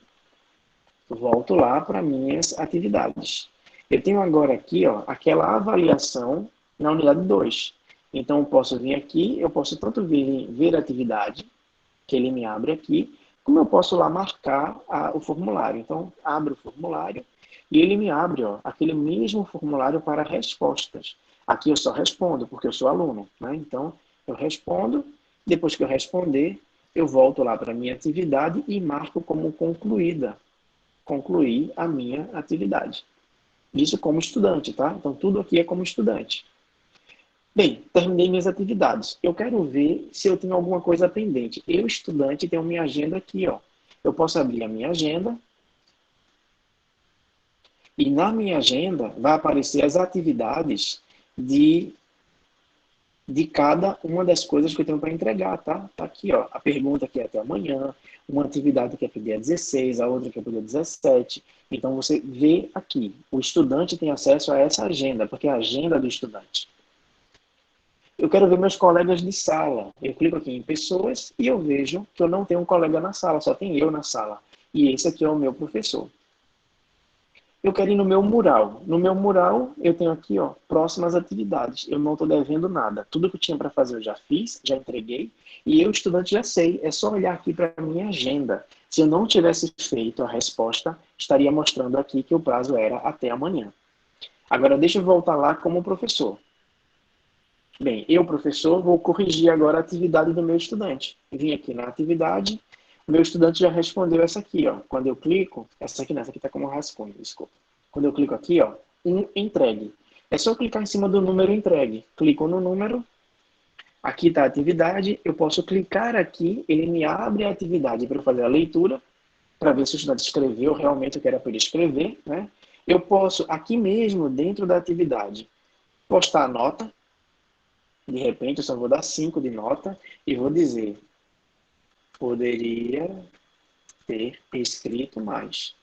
volto lá para minhas atividades. Eu tenho agora aqui, ó, aquela avaliação na unidade 2. Então, eu posso vir aqui, eu posso tanto ver a atividade, que ele me abre aqui, como eu posso lá marcar o formulário. Então, abro o formulário e ele me abre, ó, aquele mesmo formulário para respostas. Aqui eu só respondo, porque eu sou aluno. Né? Então, eu respondo, depois que eu responder, eu volto lá para a minha atividade e marco como concluída. Concluir a minha atividade. Isso como estudante, tá? Então, tudo aqui é como estudante. Bem, terminei minhas atividades. Eu quero ver se eu tenho alguma coisa pendente. Eu, estudante, tenho minha agenda aqui, ó. Eu posso abrir a minha agenda e na minha agenda vai aparecer as atividades de cada uma das coisas que eu tenho para entregar, tá? Tá aqui, ó. A pergunta que é até amanhã, uma atividade que é para o dia 16, a outra que é para o dia 17. Então, você vê aqui. O estudante tem acesso a essa agenda, porque é a agenda do estudante. Eu quero ver meus colegas de sala. Eu clico aqui em pessoas e eu vejo que eu não tenho um colega na sala, só tem eu na sala. E esse aqui é o meu professor. Eu quero ir no meu mural. No meu mural, eu tenho aqui, ó, próximas atividades. Eu não estou devendo nada. Tudo que eu tinha para fazer eu já fiz, já entreguei. E eu, estudante, já sei. É só olhar aqui para a minha agenda. Se eu não tivesse feito a resposta, estaria mostrando aqui que o prazo era até amanhã. Agora, deixa eu voltar lá como professor. Bem, eu, professor, vou corrigir agora a atividade do meu estudante. Vim aqui na atividade, o meu estudante já respondeu essa aqui, ó. Quando eu clico, essa aqui está como rascunho, desculpa. Quando eu clico aqui, ó, entregue. É só clicar em cima do número entregue. Clico no número, aqui está a atividade, eu posso clicar aqui, ele me abre a atividade para eu fazer a leitura, para ver se o estudante escreveu realmente o que era para ele escrever, né? Eu posso, aqui mesmo, dentro da atividade, postar a nota. De repente, eu só vou dar 5 de nota e vou dizer, poderia ter escrito mais.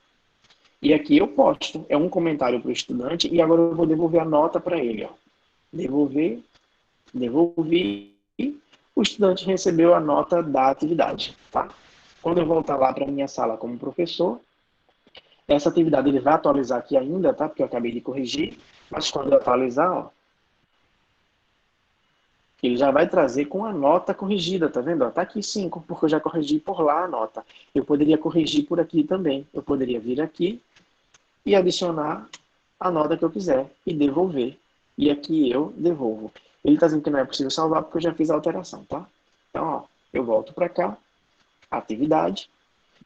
E aqui eu posto, é um comentário para o estudante, e agora eu vou devolver a nota para ele. Ó. Devolver, devolvi, o estudante recebeu a nota da atividade. Tá? Quando eu voltar lá para a minha sala como professor, essa atividade ele vai atualizar aqui ainda, tá? Porque eu acabei de corrigir, mas quando eu atualizar, ó, ele já vai trazer com a nota corrigida, tá vendo? Tá aqui 5, porque eu já corrigi por lá a nota. Eu poderia corrigir por aqui também. Eu poderia vir aqui e adicionar a nota que eu quiser e devolver. E aqui eu devolvo. Ele está dizendo que não é possível salvar porque eu já fiz a alteração, tá? Então, ó, eu volto para cá, atividade.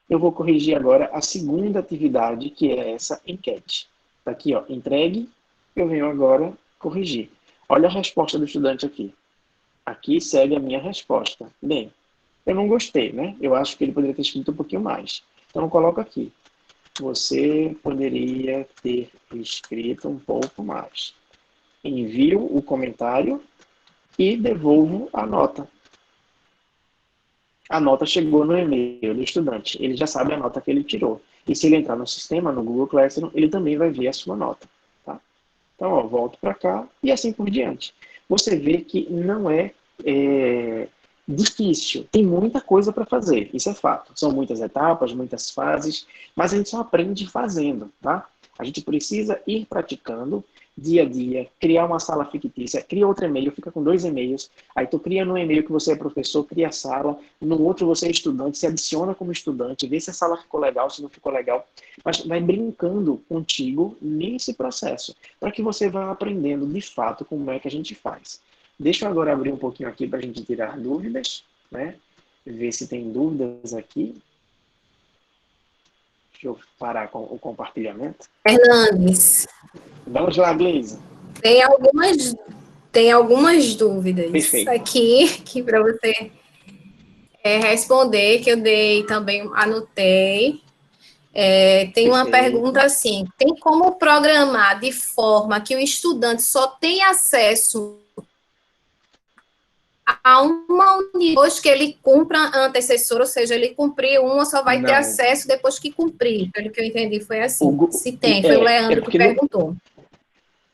Eu vou corrigir agora a segunda atividade, que é essa enquete. Tá aqui, ó, entregue. Eu venho agora corrigir. Olha a resposta do estudante aqui. Aqui segue a minha resposta. Bem, eu não gostei, né? Eu acho que ele poderia ter escrito um pouquinho mais. Então, eu coloco aqui. Você poderia ter escrito um pouco mais. Envio o comentário e devolvo a nota. A nota chegou no e-mail do estudante. Ele já sabe a nota que ele tirou. E se ele entrar no sistema, no Google Classroom, ele também vai ver a sua nota. Tá? Então, ó, volto para cá e assim por diante. Você vê que não é difícil. Tem muita coisa para fazer, isso é fato. São muitas etapas, muitas fases, mas a gente só aprende fazendo, tá? A gente precisa ir praticando dia a dia, criar uma sala fictícia, cria outro e-mail, fica com 2 e-mails, aí tu cria no e-mail que você é professor, cria a sala, no outro você é estudante, se adiciona como estudante, vê se a sala ficou legal, se não ficou legal, mas vai brincando contigo nesse processo, para que você vá aprendendo de fato como é que a gente faz. Deixa eu agora abrir um pouquinho aqui para a gente tirar dúvidas, né? Ver se tem dúvidas aqui. Deixa eu parar com o compartilhamento. Fernandes, Vamos lá, Gleise. tem algumas, tem algumas dúvidas Perfeito. aqui que para você responder, que eu dei também, anotei. Tem uma pergunta assim: tem como programar de forma que o estudante só tenha acesso a uma unidade depois que ele cumpra a antecessora, ou seja, ele cumpriu uma, só vai ter acesso depois que cumprir. Pelo que eu entendi, foi assim. Se tem, foi o Leandro que perguntou.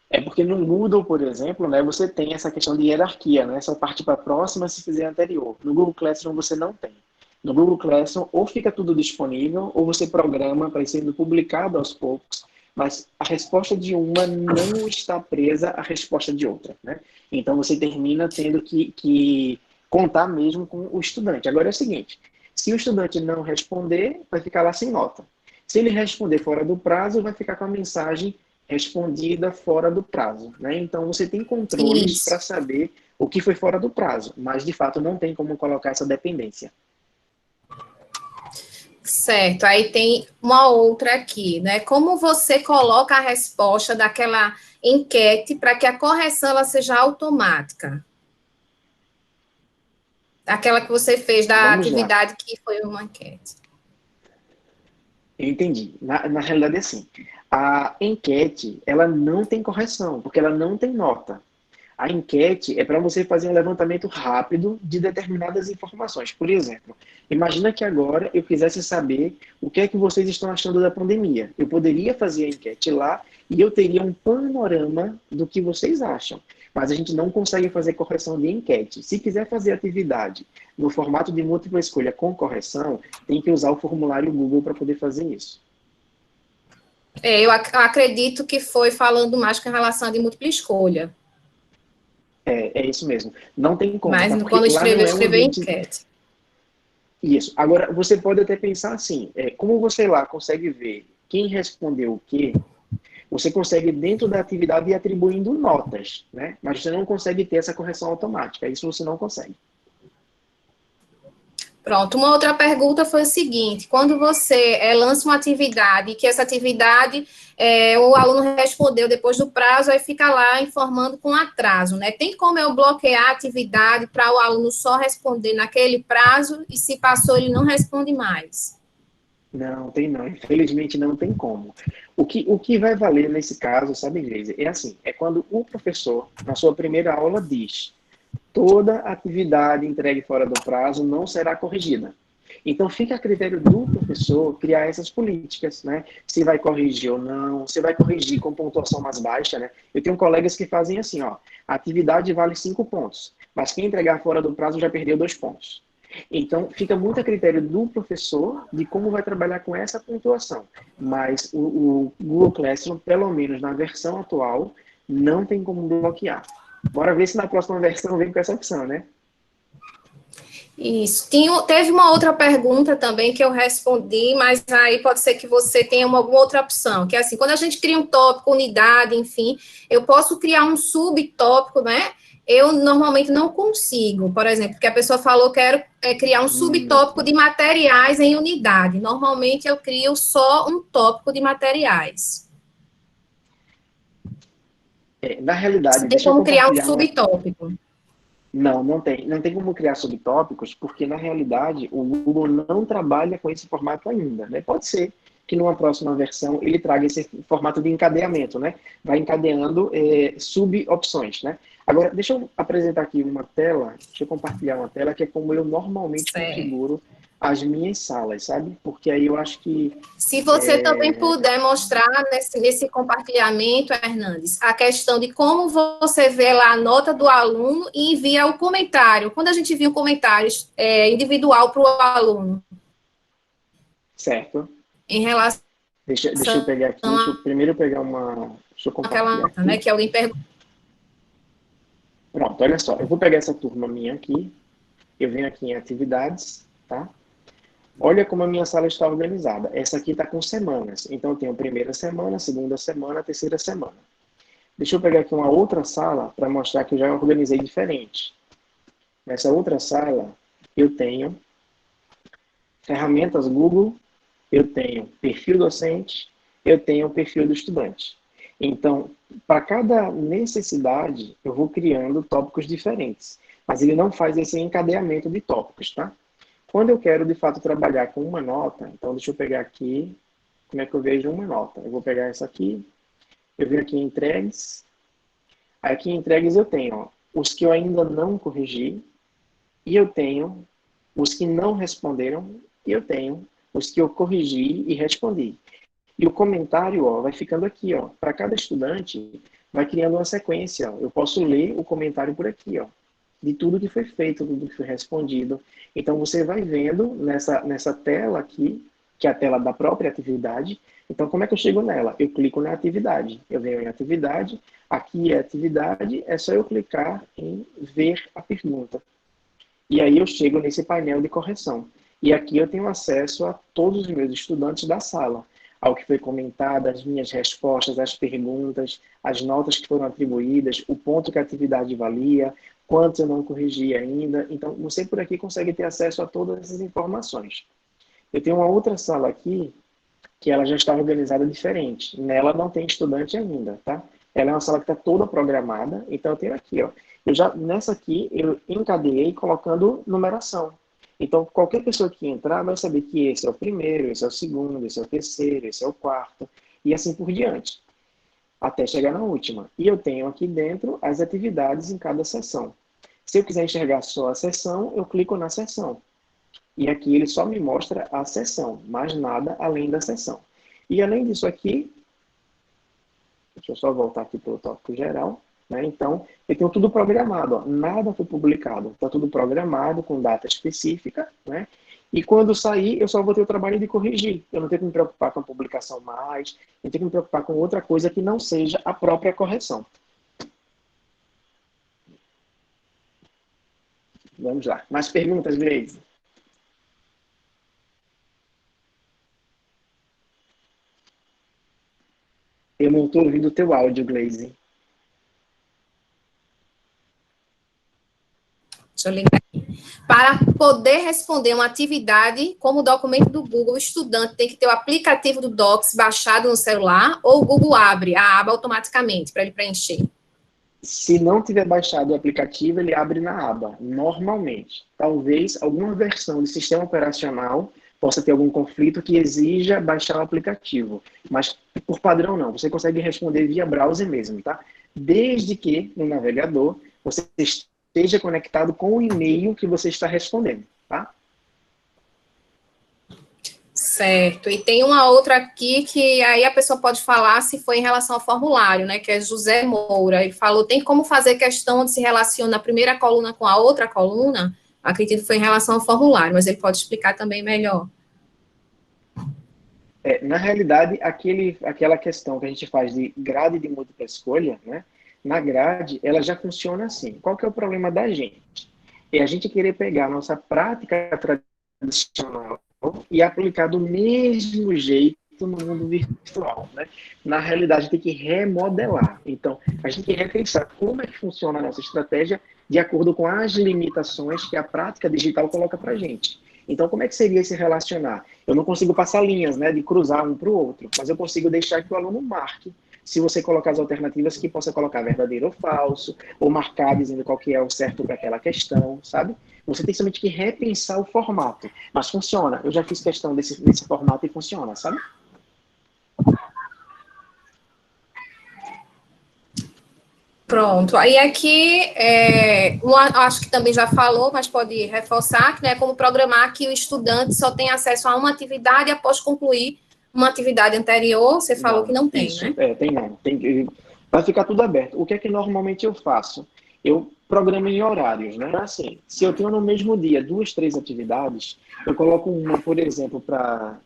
É porque no Moodle, por exemplo, né, você tem essa questão de hierarquia, né? Só parte para a próxima se fizer a anterior. No Google Classroom você não tem. No Google Classroom, ou fica tudo disponível, ou você programa para ir sendo publicado aos poucos, mas a resposta de uma não está presa à resposta de outra, né? Então, você termina tendo que contar mesmo com o estudante. Agora é o seguinte, se o estudante não responder, vai ficar lá sem nota. Se ele responder fora do prazo, vai ficar com a mensagem respondida fora do prazo, né? Então, você tem controles para saber o que foi fora do prazo, mas, de fato, não tem como colocar essa dependência. Certo, aí tem uma outra aqui, né? Como você coloca a resposta daquela enquete para que a correção ela seja automática? Aquela que você fez da atividade que foi uma enquete. Eu entendi. Na realidade é assim, a enquete, ela não tem correção, porque ela não tem nota. A enquete é para você fazer um levantamento rápido de determinadas informações. Por exemplo, imagina que agora eu quisesse saber o que é que vocês estão achando da pandemia. Eu poderia fazer a enquete lá e eu teria um panorama do que vocês acham. Mas a gente não consegue fazer correção de enquete. Se quiser fazer atividade no formato de múltipla escolha com correção, tem que usar o formulário Google para poder fazer isso. Eu acredito que foi falando mais com relação a de múltipla escolha. É isso mesmo. Não tem como. Mas tá? quando escreveu ambiente... enquete. Isso. Agora, você pode até pensar assim, como você lá consegue ver quem respondeu o quê, você consegue, dentro da atividade, ir atribuindo notas, né? Mas você não consegue ter essa correção automática. Isso você não consegue. Pronto, uma outra pergunta foi o seguinte, quando você lança uma atividade, que essa atividade o aluno respondeu depois do prazo, aí fica lá informando com atraso, né? Tem como eu bloquear a atividade para o aluno só responder naquele prazo e se passou ele não responde mais? Não, tem não. Infelizmente não tem como. O que vai valer nesse caso, sabe, Geise? É assim, é quando o professor, na sua primeira aula, diz toda atividade entregue fora do prazo não será corrigida. Então, fica a critério do professor criar essas políticas, né? Se vai corrigir ou não, se vai corrigir com pontuação mais baixa, né? Eu tenho colegas que fazem assim, ó, a atividade vale 5 pontos, mas quem entregar fora do prazo já perdeu 2 pontos. Então, fica muito a critério do professor de como vai trabalhar com essa pontuação. Mas o Google Classroom, pelo menos na versão atual, não tem como bloquear. Bora ver se na próxima versão vem com essa opção, né? Isso. Teve uma outra pergunta também que eu respondi, mas aí pode ser que você tenha alguma outra opção, que é assim, quando a gente cria um tópico, unidade, enfim, eu posso criar um subtópico, né? Eu normalmente não consigo, por exemplo, porque a pessoa falou que quero criar um subtópico de materiais em unidade. Normalmente eu crio só um tópico de materiais. Na realidade, Tem como criar um subtópico? Não tem. Não tem como criar subtópicos, porque, na realidade, o Google não trabalha com esse formato ainda, né? Pode ser que numa próxima versão ele traga esse formato de encadeamento, né? Vai encadeando sub-opções, né? Agora, deixa eu apresentar aqui uma tela, deixa eu compartilhar uma tela, que é como eu normalmente configuro as minhas salas, sabe? Porque aí eu acho que... Se você também puder mostrar nesse compartilhamento, Hernandes, a questão de como você vê lá a nota do aluno e envia o comentário. Quando a gente envia um comentário individual para o aluno. Certo. Em relação... Deixa eu pegar aqui, deixa eu primeiro pegar uma... Deixa eu compartilhar aquela nota, né, que alguém pergunta. Pronto, olha só, eu vou pegar essa turma minha aqui, eu venho aqui em atividades, tá? Olha como a minha sala está organizada. Essa aqui está com semanas. Então, eu tenho primeira semana, segunda semana, terceira semana. Deixa eu pegar aqui uma outra sala para mostrar que eu já organizei diferente. Nessa outra sala, eu tenho ferramentas Google, eu tenho perfil docente, eu tenho perfil do estudante. Então, para cada necessidade, eu vou criando tópicos diferentes. Mas ele não faz esse encadeamento de tópicos, tá? Quando eu quero, de fato, trabalhar com uma nota, então deixa eu pegar aqui, como é que eu vejo uma nota? Eu vou pegar essa aqui, eu venho aqui em entregues, aqui em entregues eu tenho os que eu ainda não corrigi, e eu tenho os que não responderam, e eu tenho os que eu corrigi e respondi. E o comentário vai ficando aqui, para cada estudante, vai criando uma sequência. Eu posso ler o comentário por aqui, de tudo que foi feito, tudo que foi respondido. Então, você vai vendo nessa tela aqui, que é a tela da própria atividade. Então, como é que eu chego nela? Eu clico na atividade. Eu venho em atividade, aqui é atividade, é só eu clicar em ver a pergunta. E aí eu chego nesse painel de correção. E aqui eu tenho acesso a todos os meus estudantes da sala, ao que foi comentado, as minhas respostas, as perguntas, as notas que foram atribuídas, o ponto que a atividade valia, quantos eu não corrigi ainda. Então, você por aqui consegue ter acesso a todas essas informações. Eu tenho uma outra sala aqui, que ela já está organizada diferente. Nela não tem estudante ainda, tá? Ela é uma sala que está toda programada, então eu tenho aqui, nessa aqui, eu encadeei colocando numeração. Então, qualquer pessoa que entrar vai saber que esse é o primeiro, esse é o segundo, esse é o terceiro, esse é o quarto, e assim por diante. até chegar na última. E eu tenho aqui dentro as atividades em cada sessão. Se eu quiser enxergar só a sessão, eu clico na sessão. E aqui ele só me mostra a sessão, mais nada além da sessão. E além disso aqui, deixa eu só voltar aqui para o tópico geral, né? Então, eu tenho tudo programado, ó. Nada foi publicado, está tudo programado, com data específica, né? E quando sair, eu só vou ter o trabalho de corrigir. Eu não tenho que me preocupar com a publicação mais, eu tenho que me preocupar com outra coisa que não seja a própria correção. Vamos lá. Mais perguntas, Grace? Eu não estou ouvindo o teu áudio, Glaze. Deixa eu ligar aqui. Para poder responder uma atividade, como o documento do Google, o estudante tem que ter o aplicativo do Docs baixado no celular ou o Google abre a aba automaticamente para ele preencher? Se não tiver baixado o aplicativo, ele abre na aba, normalmente. Talvez alguma versão do sistema operacional possa ter algum conflito que exija baixar o aplicativo. Mas, por padrão, não. Você consegue responder via browser mesmo, tá? Desde que, no navegador, você esteja conectado com o e-mail que você está respondendo, tá? Certo. E tem uma outra aqui que aí a pessoa pode falar se foi em relação ao formulário, né? Que é José Moura. Ele falou, tem como fazer questão onde se relaciona a primeira coluna com a outra coluna? Acredito que foi em relação ao formulário, mas ele pode explicar também melhor. Na realidade, aquela questão que a gente faz de grade de múltipla escolha, né? Na grade, ela já funciona assim. Qual que é o problema da gente? É a gente querer pegar a nossa prática tradicional e aplicar do mesmo jeito no mundo virtual, né? Na realidade, tem que remodelar. Então, a gente tem que repensar como é que funciona a nossa estratégia de acordo com as limitações que a prática digital coloca para a gente. Então, como é que seria esse relacionar? Eu não consigo passar linhas, né, de cruzar um para o outro, mas eu consigo deixar que o aluno marque. Se você colocar as alternativas, que possa colocar verdadeiro ou falso, ou marcar dizendo qual que é o certo para aquela questão, sabe? Você tem somente que repensar o formato. Mas funciona. Eu já fiz questão desse formato e funciona, sabe? Pronto. Aí aqui, acho que também já falou, mas pode reforçar, que né, como programar que o estudante só tem acesso a uma atividade após concluir uma atividade anterior. Você falou Não, que não tem, isso, né? tem não. Vai ficar tudo aberto. O que é que normalmente eu faço? Eu programo em horários, né? Assim, se eu tenho no mesmo dia 2, 3 atividades, eu coloco uma, por exemplo, para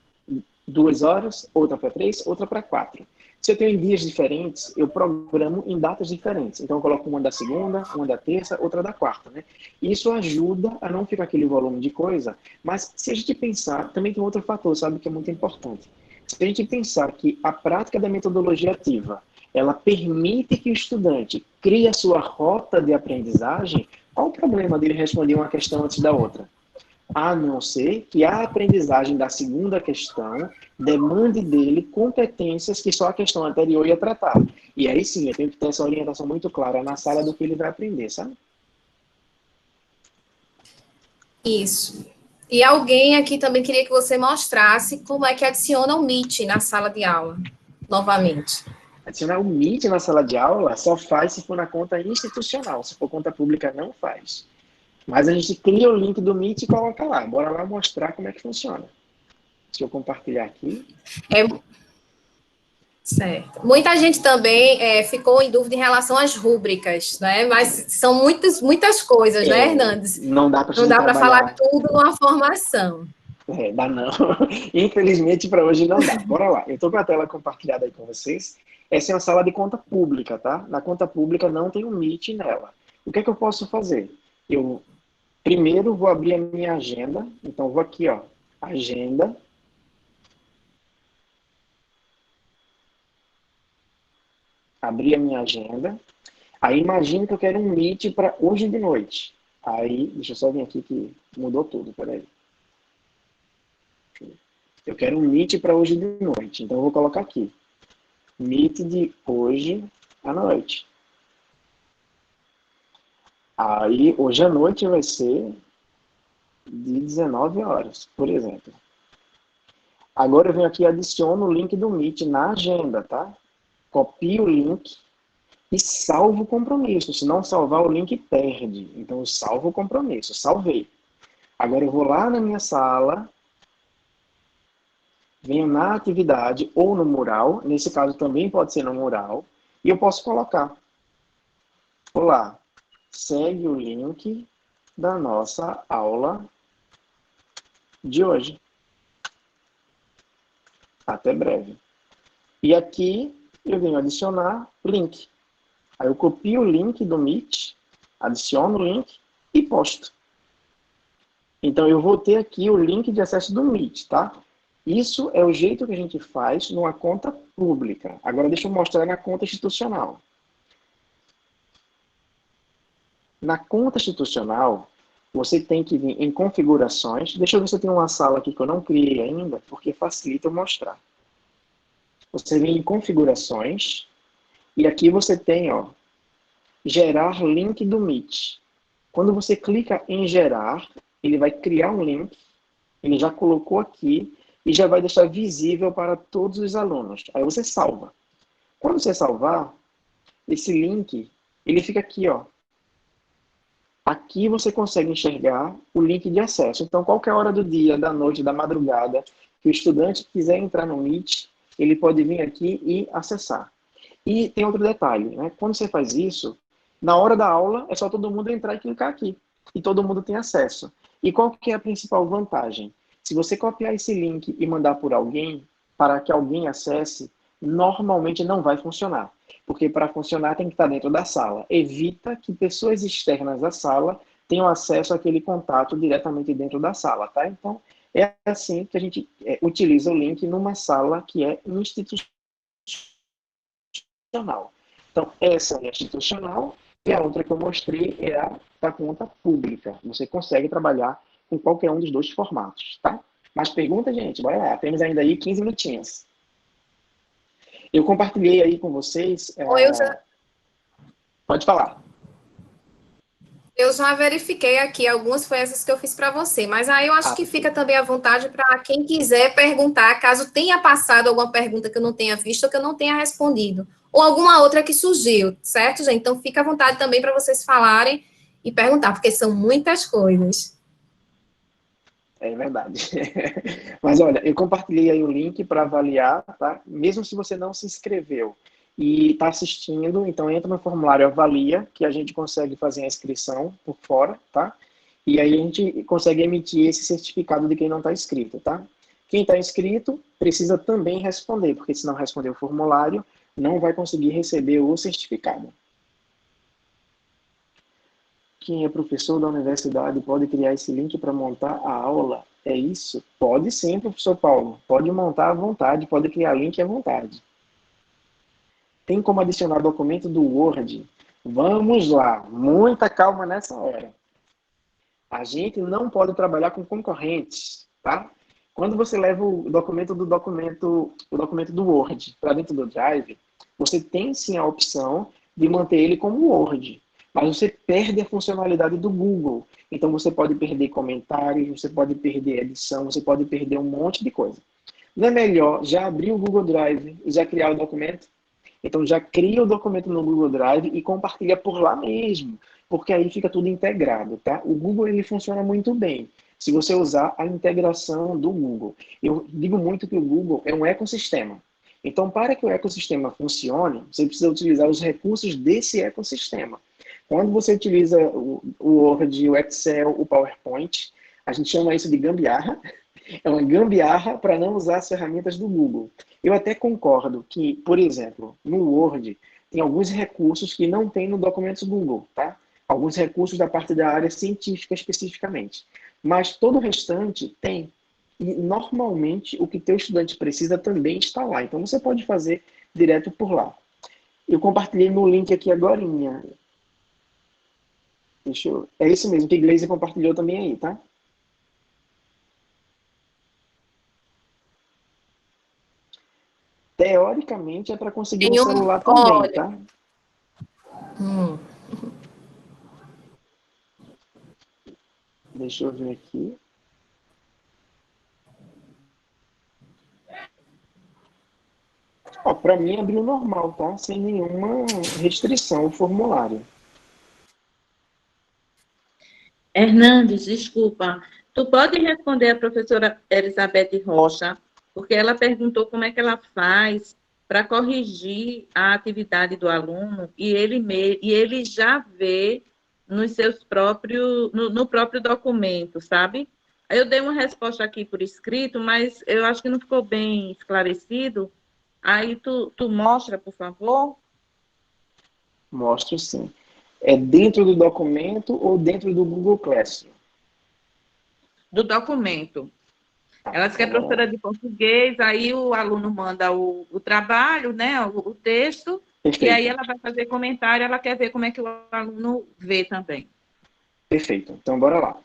2 horas, outra para 3, outra para 4. Se eu tenho em dias diferentes, eu programo em datas diferentes. Então, eu coloco uma da segunda, uma da terça, outra da quarta, né? Isso ajuda a não ficar aquele volume de coisa, mas se a gente pensar, também tem outro fator, sabe, que é muito importante. Se a gente pensar que a prática da metodologia ativa, ela permite que o estudante crie a sua rota de aprendizagem, qual o problema dele responder uma questão antes da outra? A não ser que a aprendizagem da segunda questão demande dele competências que só a questão anterior ia tratar. E aí sim, eu tenho que ter essa orientação muito clara na sala do que ele vai aprender, sabe? Isso. E alguém aqui também queria que você mostrasse como é que adiciona o Meet na sala de aula, novamente. Adicionar o Meet na sala de aula só faz se for na conta institucional. Se for conta pública, não faz. Mas a gente cria o link do Meet e coloca lá. Bora lá mostrar como é que funciona. Deixa eu compartilhar aqui. Certo. Muita gente também ficou em dúvida em relação às rúbricas, né? Mas são muitas coisas, né, Hernandes? Não dá para Não dá para falar trabalhar. tudo numa formação. Dá não. Infelizmente, para hoje não dá. Bora lá. Eu estou com a tela compartilhada aí com vocês. Essa é uma sala de conta pública, tá? Na conta pública não tem um Meet nela. O que é que eu posso fazer? Eu primeiro vou abrir a minha agenda. Então, vou aqui, ó, agenda. Abrir a minha agenda. Aí, imagine que eu quero um Meet para hoje de noite. Aí, deixa eu só vir aqui que mudou tudo, peraí. Eu quero um Meet para hoje de noite. Então, eu vou colocar aqui. Meet de hoje à noite. Aí, hoje à noite vai ser de 19 horas, por exemplo. Agora eu venho aqui e adiciono o link do Meet na agenda, tá? copio o link e salvo o compromisso. Se não salvar, o link perde. Então, eu salvo o compromisso. Salvei. Agora, eu vou lá na minha sala, venho na atividade ou no mural. Nesse caso, também pode ser no mural. E eu posso colocar. Olá, segue o link da nossa aula de hoje. Até breve. E aqui eu venho adicionar link. Aí eu copio o link do Meet, adiciono o link e posto. Então eu vou ter aqui o link de acesso do Meet, tá? Isso é o jeito que a gente faz numa conta pública. Agora deixa eu mostrar na conta institucional. Na conta institucional, você tem que vir em configurações. Deixa eu ver se eu tenho uma sala aqui que eu não criei ainda, porque facilita eu mostrar. Você vem em configurações e aqui você tem, ó, gerar link do Meet. Quando você clica em gerar, ele vai criar um link, ele já colocou aqui e já vai deixar visível para todos os alunos. Aí você salva. Quando você salvar, esse link, ele fica aqui, ó. Aqui você consegue enxergar o link de acesso. Então, qualquer hora do dia, da noite, da madrugada, que o estudante quiser entrar no Meet, ele pode vir aqui e acessar. E tem outro detalhe, né? Quando você faz isso, na hora da aula, é só todo mundo entrar e clicar aqui. E todo mundo tem acesso. E qual que é a principal vantagem? Se você copiar esse link e mandar por alguém, para que alguém acesse, normalmente não vai funcionar. Porque para funcionar tem que estar dentro da sala. Evita que pessoas externas à sala tenham acesso àquele contato diretamente dentro da sala, tá? Então, é assim que a gente utiliza o link numa sala que é institucional. Então, essa é a institucional e a outra que eu mostrei é a da conta pública. Você consegue trabalhar com qualquer um dos dois formatos, tá? Mas pergunta, gente, bora lá. Temos ainda aí 15 minutinhos. Eu compartilhei aí com vocês... Ou Pode falar. eu já verifiquei aqui, algumas foi essas que eu fiz para você, mas aí eu acho que fica também à vontade para quem quiser perguntar, caso tenha passado alguma pergunta que eu não tenha visto ou que eu não tenha respondido, ou alguma outra que surgiu, certo, gente? Então fica à vontade também para vocês falarem e perguntar, porque são muitas coisas. É verdade. Mas olha, eu compartilhei aí o link para avaliar, tá? Mesmo se você não se inscreveu e está assistindo, então entra no formulário Avalia, que a gente consegue fazer a inscrição por fora, tá? E aí a gente consegue emitir esse certificado de quem não está inscrito, tá? Quem está inscrito precisa também responder, porque se não responder o formulário, não vai conseguir receber o certificado. Quem é professor da universidade pode criar esse link para montar a aula? É isso? Pode sim, professor Paulo. Pode montar à vontade, pode criar link à vontade. Tem como adicionar documento do Word? Vamos lá, muita calma nessa hora. A gente não pode trabalhar com concorrentes, tá? Quando você leva o documento do Word para dentro do Drive, você tem sim a opção de manter ele como Word, mas você perde a funcionalidade do Google. Então você pode perder comentários, você pode perder edição, você pode perder um monte de coisa. Não é melhor já abrir o Google Drive e já criar o documento? Então já cria o documento no Google Drive e compartilha por lá mesmo, porque aí fica tudo integrado, tá? O Google ele funciona muito bem se você usar a integração do Google. Eu digo muito que o Google é um ecossistema. Então, para que o ecossistema funcione, você precisa utilizar os recursos desse ecossistema. Quando você utiliza o Word, o Excel, o PowerPoint, a gente chama isso de gambiarra. É uma gambiarra para não usar as ferramentas do Google. Eu até concordo que, por exemplo, no Word, tem alguns recursos que não tem no Documentos Google, tá? Alguns recursos da parte da área científica especificamente. Mas todo o restante tem. E, normalmente, o que teu estudante precisa também está lá. Então, você pode fazer direto por lá. Eu compartilhei meu link aqui agora. É isso mesmo que a Gleise compartilhou também aí, tá? Teoricamente, é para conseguir no Tem um, celular também, olha, tá? Deixa eu ver aqui. Ó, para mim abriu normal, tá? Sem nenhuma restrição o formulário. Hernandes, desculpa. Tu pode responder a professora Elizabeth Rocha, porque ela perguntou como é que ela faz para corrigir a atividade do aluno e ele já vê nos seus próprios, no próprio documento, sabe? Eu dei uma resposta aqui por escrito, mas eu acho que não ficou bem esclarecido. Aí tu mostra, por favor? Mostro sim. É dentro do documento ou dentro do Google Classroom? Do documento. Ela disse que é Então, professora de português, aí o aluno manda o trabalho, né, o texto, e aí perfeito, ela vai fazer comentário, ela quer ver como é que o aluno vê também. perfeito. Então, bora lá.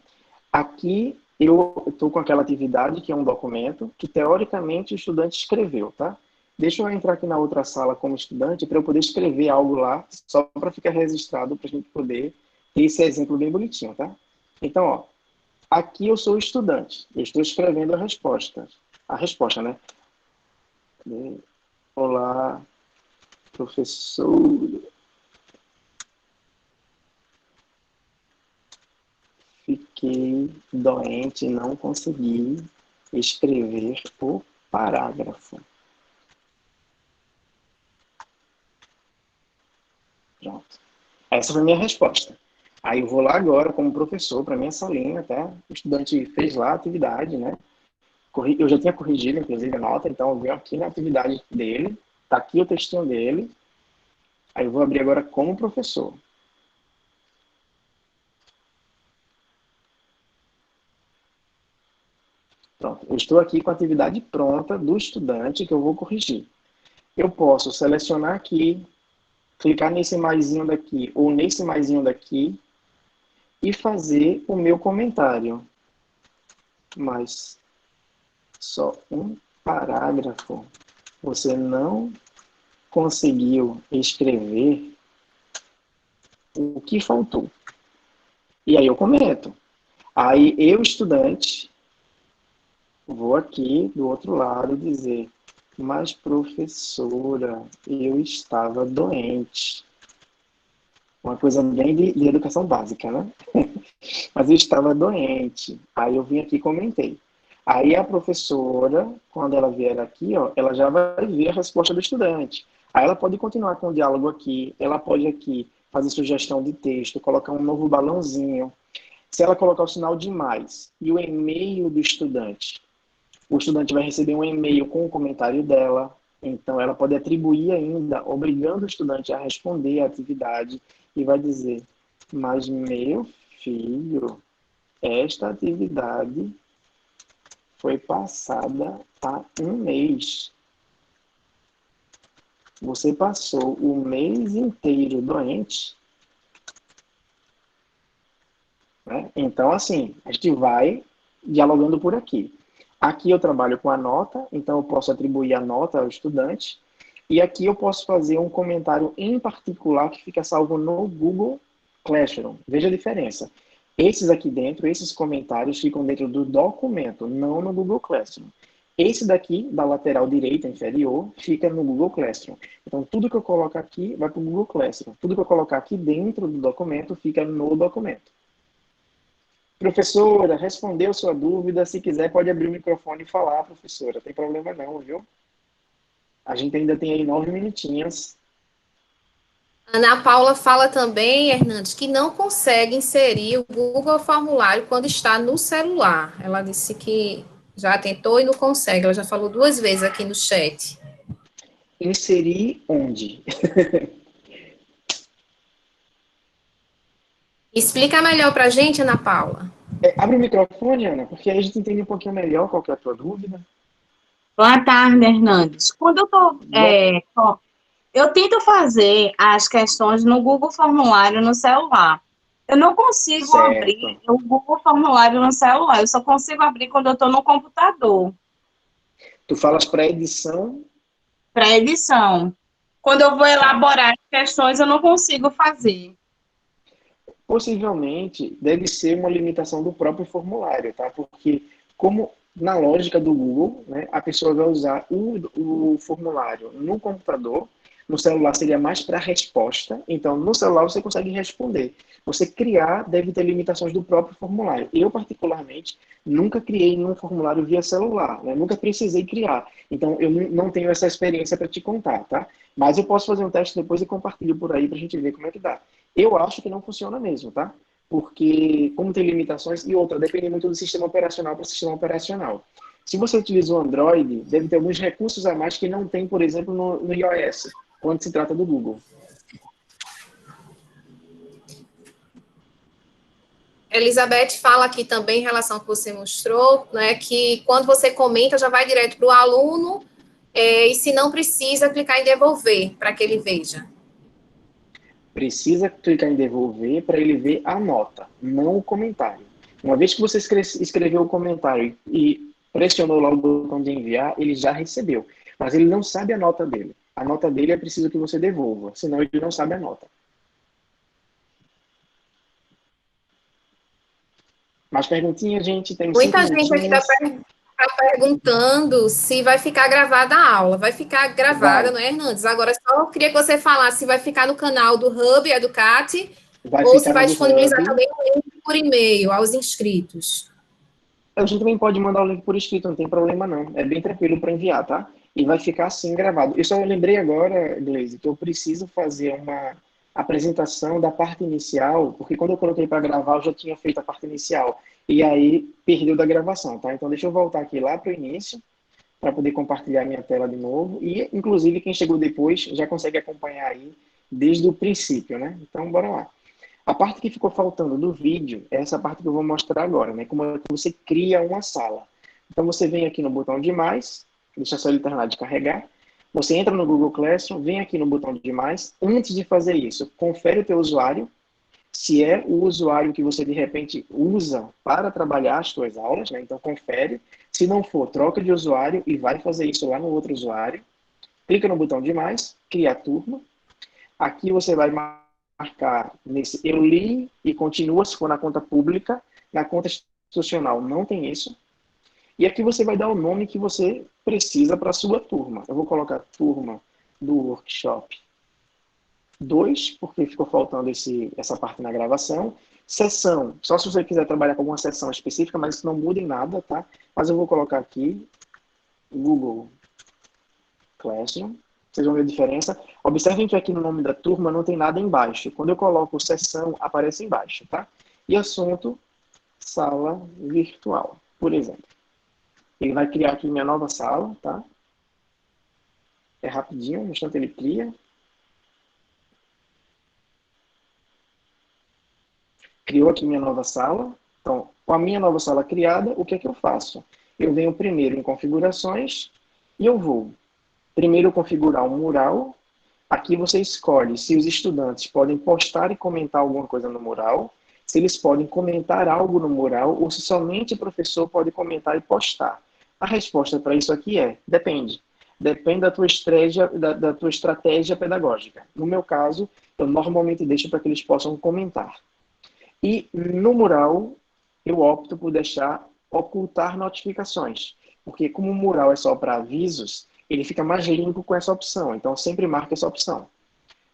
Aqui eu estou com aquela atividade que é um documento que, teoricamente, o estudante escreveu, tá? Deixa eu entrar aqui na outra sala como estudante para eu poder escrever algo lá, só para ficar registrado, para a gente poder ter esse exemplo bem bonitinho, tá? Então, ó, aqui eu sou o estudante, eu estou escrevendo a resposta. A resposta, né? Olá, professor. Fiquei doente e não consegui escrever o parágrafo. Pronto. Essa foi a minha resposta. Aí eu vou lá agora, como professor, para minha salinha, tá? O estudante fez lá a atividade, né? Eu já tinha corrigido, inclusive, a nota, então eu venho aqui na atividade dele, tá aqui o textinho dele. Aí eu vou abrir agora como professor. Pronto. Eu estou aqui com a atividade pronta do estudante que eu vou corrigir. Eu posso selecionar aqui, clicar nesse maisinho daqui ou nesse maisinho daqui e fazer o meu comentário. Mas só um parágrafo. Você não conseguiu escrever o que faltou. E aí eu comento. Aí eu, estudante, vou aqui do outro lado dizer: mas professora, eu estava doente. Uma coisa bem de educação básica, né? Mas eu estava doente. Aí eu vim aqui e comentei. Aí a professora, quando ela vier aqui, ó, ela já vai ver a resposta do estudante. Aí ela pode continuar com o diálogo aqui, ela pode aqui fazer sugestão de texto, colocar um novo balãozinho. Se ela colocar o sinal de mais e o e-mail do estudante, o estudante vai receber um e-mail com o comentário dela, então ela pode atribuir ainda, obrigando o estudante a responder a atividade e vai dizer: mas meu filho, esta atividade foi passada há um mês. Você passou o mês inteiro doente, né? Então, assim, a gente vai dialogando por aqui. Aqui eu trabalho com a nota, então eu posso atribuir a nota ao estudante. E aqui eu posso fazer um comentário em particular que fica salvo no Google Classroom. Veja a diferença. Esses aqui dentro, esses comentários ficam dentro do documento, não no Google Classroom. Esse daqui, da lateral direita inferior, fica no Google Classroom. Então, tudo que eu coloco aqui vai para o Google Classroom. Tudo que eu colocar aqui dentro do documento fica no documento. Professora, respondeu sua dúvida. Se quiser, pode abrir o microfone e falar, professora. Não tem problema não, viu? A gente ainda tem aí 9 minutinhos. Ana Paula fala também, Hernandes, que não consegue inserir o Google Formulário quando está no celular. Ela disse que já tentou e não consegue. Ela já falou 2 vezes aqui no chat. Inserir onde? Explica melhor para a gente, Ana Paula. Abre o microfone, Ana, porque aí a gente entende um pouquinho melhor qual que é a tua dúvida. Boa tarde, Hernandes. Quando eu tô, Boa. eu tento fazer as questões no Google Formulário no celular. Eu não consigo abrir Certo. o Google Formulário no celular, eu só consigo abrir quando eu estou no computador, Tu falas para edição, para edição. Quando eu vou tá. elaborar as questões, eu não consigo fazer. Possivelmente deve ser uma limitação do próprio formulário, tá? Porque como na lógica do Google, né, a pessoa vai usar o formulário no computador, no celular seria mais para resposta, então no celular você consegue responder. Você criar deve ter limitações do próprio formulário. Eu, particularmente, nunca criei nenhum formulário via celular, né? Nunca precisei criar. Então, eu não tenho essa experiência para te contar, tá? Mas eu posso fazer um teste depois e compartilho por aí para a gente ver como é que dá. Eu acho que não funciona mesmo, tá? Porque, como tem limitações, e outra, depende muito do sistema operacional para sistema operacional. Se você utiliza o Android, deve ter alguns recursos a mais que não tem, por exemplo, no iOS, quando se trata do Google. Elizabeth fala aqui também, em relação ao que você mostrou, né, que quando você comenta, já vai direto para o aluno, e se não precisa, clicar em devolver, para que ele veja. Precisa clicar em devolver para ele ver a nota, não o comentário. Uma vez que você escreveu o comentário e pressionou lá o botão de enviar, ele já recebeu. Mas ele não sabe a nota dele. A nota dele é preciso que você devolva, senão ele não sabe a nota. Mais perguntinhas, gente? Temos 5 Muita gente aqui está minutinhos. perguntando se vai ficar gravada a aula. Vai ficar gravada, Vai. não é, Hernandes? Agora, só queria que você falasse se vai ficar no canal do Hub Educate Vai ou se ficar no vai do disponibilizar Hub. também um link por e-mail aos inscritos. A gente também pode mandar o link por escrito, não tem problema não. É bem tranquilo para enviar, tá? E vai ficar assim gravado. Eu só lembrei agora, Gleise, que eu preciso fazer uma apresentação da parte inicial, porque quando eu coloquei para gravar, eu já tinha feito a parte inicial. E aí perdeu da gravação, tá? Então deixa eu voltar aqui lá para o início, para poder compartilhar minha tela de novo. E, inclusive, quem chegou depois já consegue acompanhar aí desde o princípio, né? Então, bora lá. A parte que ficou faltando do vídeo é essa parte que eu vou mostrar agora, né? Como é que você cria uma sala. Então, você vem aqui no botão de mais, deixa só ele terminar de carregar. Você entra no Google Classroom, vem aqui no botão de mais. Antes de fazer isso, confere o teu usuário, se é o usuário que você, de repente, usa para trabalhar as suas aulas, né? Então, confere. Se não for, troca de usuário e vai fazer isso lá no outro usuário. Clica no botão de mais, criar turma. Aqui você vai marcar nesse eu li e continua, se for na conta pública. Na conta institucional não tem isso. E aqui você vai dar o nome que você precisa para a sua turma. Eu vou colocar turma do workshop 2, porque ficou faltando essa parte na gravação. Sessão, só se você quiser trabalhar com alguma sessão específica, mas isso não muda em nada, tá? Mas eu vou colocar aqui Google Classroom. Vocês vão ver a diferença. Observem que aqui no nome da turma não tem nada embaixo. Quando eu coloco sessão, aparece embaixo, tá? E assunto, sala virtual, por exemplo. Ele vai criar aqui minha nova sala, tá? É rapidinho, no instante ele cria. Criou aqui minha nova sala. Então, com a minha nova sala criada, o que é que eu faço? Eu venho primeiro em configurações e eu vou primeiro configurar um mural. Aqui você escolhe se os estudantes podem postar e comentar alguma coisa no mural, se eles podem comentar algo no mural ou se somente o professor pode comentar e postar. A resposta para isso aqui é, depende. Depende da tua estratégia pedagógica. No meu caso, eu normalmente deixo para que eles possam comentar. E no mural, eu opto por deixar ocultar notificações. Porque como o mural é só para avisos, ele fica mais limpo com essa opção. Então, sempre marca essa opção.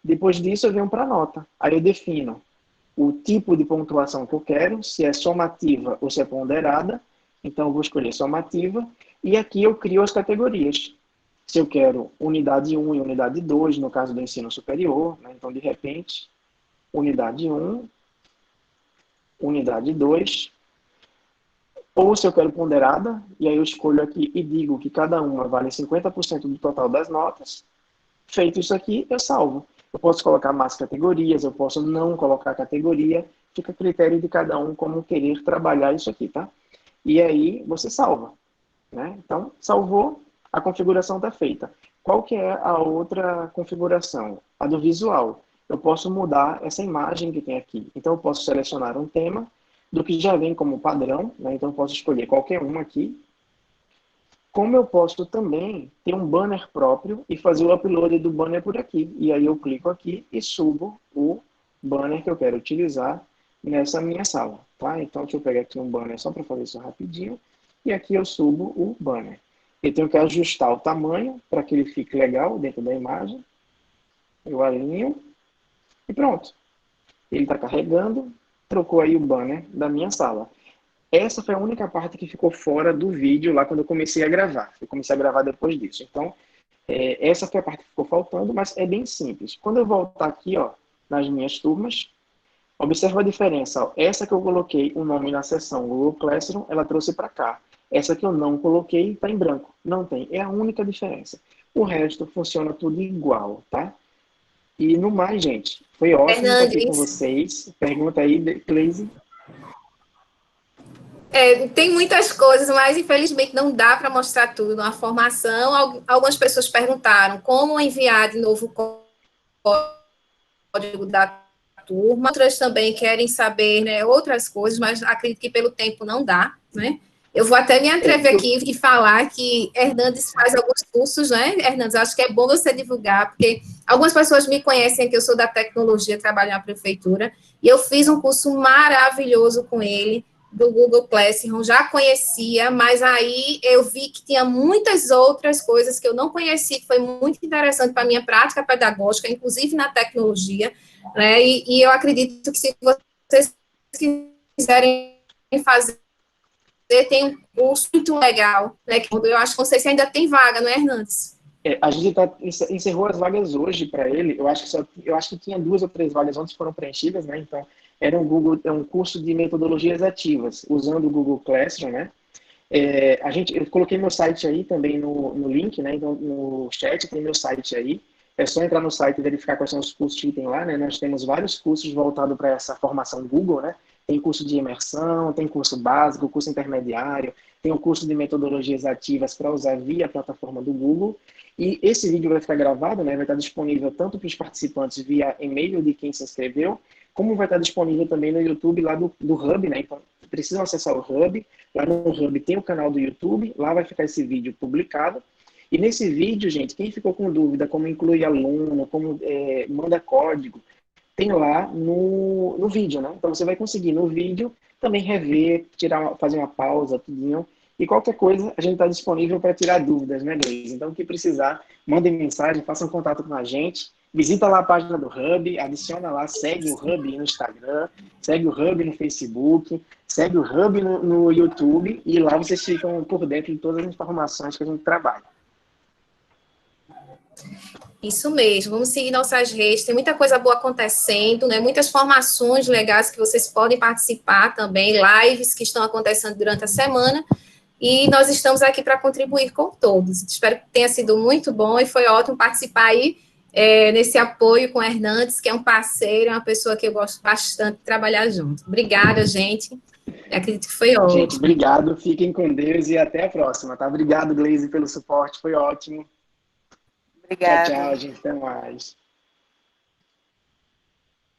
Depois disso, eu venho para a nota. Aí eu defino o tipo de pontuação que eu quero, se é somativa ou se é ponderada. Então, eu vou escolher somativa. E aqui eu crio as categorias. Se eu quero unidade 1 e unidade 2, no caso do ensino superior, né? Então, de repente, unidade 1, unidade 2, ou se eu quero ponderada, e aí eu escolho aqui e digo que cada uma vale 50% do total das notas. Feito isso aqui, eu salvo. Eu posso colocar mais categorias, eu posso não colocar categoria, fica a critério de cada um como querer trabalhar isso aqui, tá? E aí você salva, né? Então, salvou, a configuração está feita. Qual que é a outra configuração? A do visual. Eu posso mudar essa imagem que tem aqui. Então, eu posso selecionar um tema do que já vem como padrão, né? Então eu posso escolher qualquer um aqui. Como eu posso também ter um banner próprio e fazer o upload do banner por aqui. E aí eu clico aqui e subo o banner que eu quero utilizar nessa minha sala, tá? Então deixa eu pegar aqui um banner só para fazer isso rapidinho. e aqui eu subo o banner. Eu tenho que ajustar o tamanho para que ele fique legal dentro da imagem. Eu alinho e pronto. Ele está carregando, trocou aí o banner da minha sala. Essa foi a única parte que ficou fora do vídeo lá quando eu comecei a gravar. Eu comecei a gravar depois disso. Então, essa foi a parte que ficou faltando, mas é bem simples. Quando eu voltar aqui, ó, nas minhas turmas, observa a diferença. Ó. Essa que eu coloquei o nome na seção Google Classroom, ela trouxe para cá. Essa que eu não coloquei está em branco. Não tem. É a única diferença. O resto funciona tudo igual, tá? E no mais, gente, foi ótimo estar aqui com vocês. Pergunta aí, Cleise. Tem muitas coisas, mas infelizmente não dá para mostrar tudo na formação. Algumas pessoas perguntaram como enviar de novo o código da turma. Outras também querem saber, né, outras coisas, mas acredito que pelo tempo não dá, né? Eu vou até me atrever aqui e falar que Hernandes faz alguns cursos, né, Hernandes? Acho que é bom você divulgar, porque algumas pessoas me conhecem que eu sou da tecnologia, trabalho na prefeitura, e eu fiz um curso maravilhoso com ele, do Google Classroom, já conhecia, mas aí eu vi que tinha muitas outras coisas que eu não conhecia, que foi muito interessante para a minha prática pedagógica, inclusive na tecnologia, né, e eu acredito que se vocês quiserem fazer, tem um curso muito legal, né, que eu acho que não sei se ainda tem vaga, não é, Hernandes? A gente encerrou as vagas hoje para ele. Eu acho que tinha 2 ou 3 vagas ontem foram preenchidas, né? Então era um curso de metodologias ativas usando o Google Classroom, né? Eu coloquei meu site aí também no link, né? Então no chat tem meu site aí. É só entrar no site e verificar quais são os cursos que tem lá, né? Nós temos vários cursos voltados para essa formação Google, né? Tem curso de imersão, tem curso básico, curso intermediário, tem o curso de metodologias ativas para usar via plataforma do Google. E esse vídeo vai ficar gravado, né? Vai estar disponível tanto para os participantes via e-mail de quem se inscreveu, como vai estar disponível também no YouTube lá do Hub, né? Então, precisam acessar o Hub. Lá no Hub tem o canal do YouTube, lá vai ficar esse vídeo publicado. E nesse vídeo, gente, quem ficou com dúvida como inclui aluno, como manda código, tem lá no vídeo, né? Então você vai conseguir no vídeo também rever, fazer uma pausa, tudinho. E qualquer coisa, a gente está disponível para tirar dúvidas, né, Gleise? Então, o que precisar, mandem mensagem, façam contato com a gente. Visita lá a página do Hub, adiciona lá, segue o Hub no Instagram, segue o Hub no Facebook, segue o Hub no YouTube, e lá vocês ficam por dentro de todas as informações que a gente trabalha. Isso mesmo, vamos seguir nossas redes, tem muita coisa boa acontecendo, né? Muitas formações legais que vocês podem participar também, lives que estão acontecendo durante a semana, e nós estamos aqui para contribuir com todos. Espero que tenha sido muito bom e foi ótimo participar aí nesse apoio com o Hernandes, que é um parceiro, uma pessoa que eu gosto bastante de trabalhar junto. Obrigada, gente. Eu acredito que foi ótimo. Gente, obrigado, fiquem com Deus e até a próxima, tá? Obrigado, Gleise, pelo suporte, foi ótimo. Obrigada. Tchau, tchau, gente, até mais.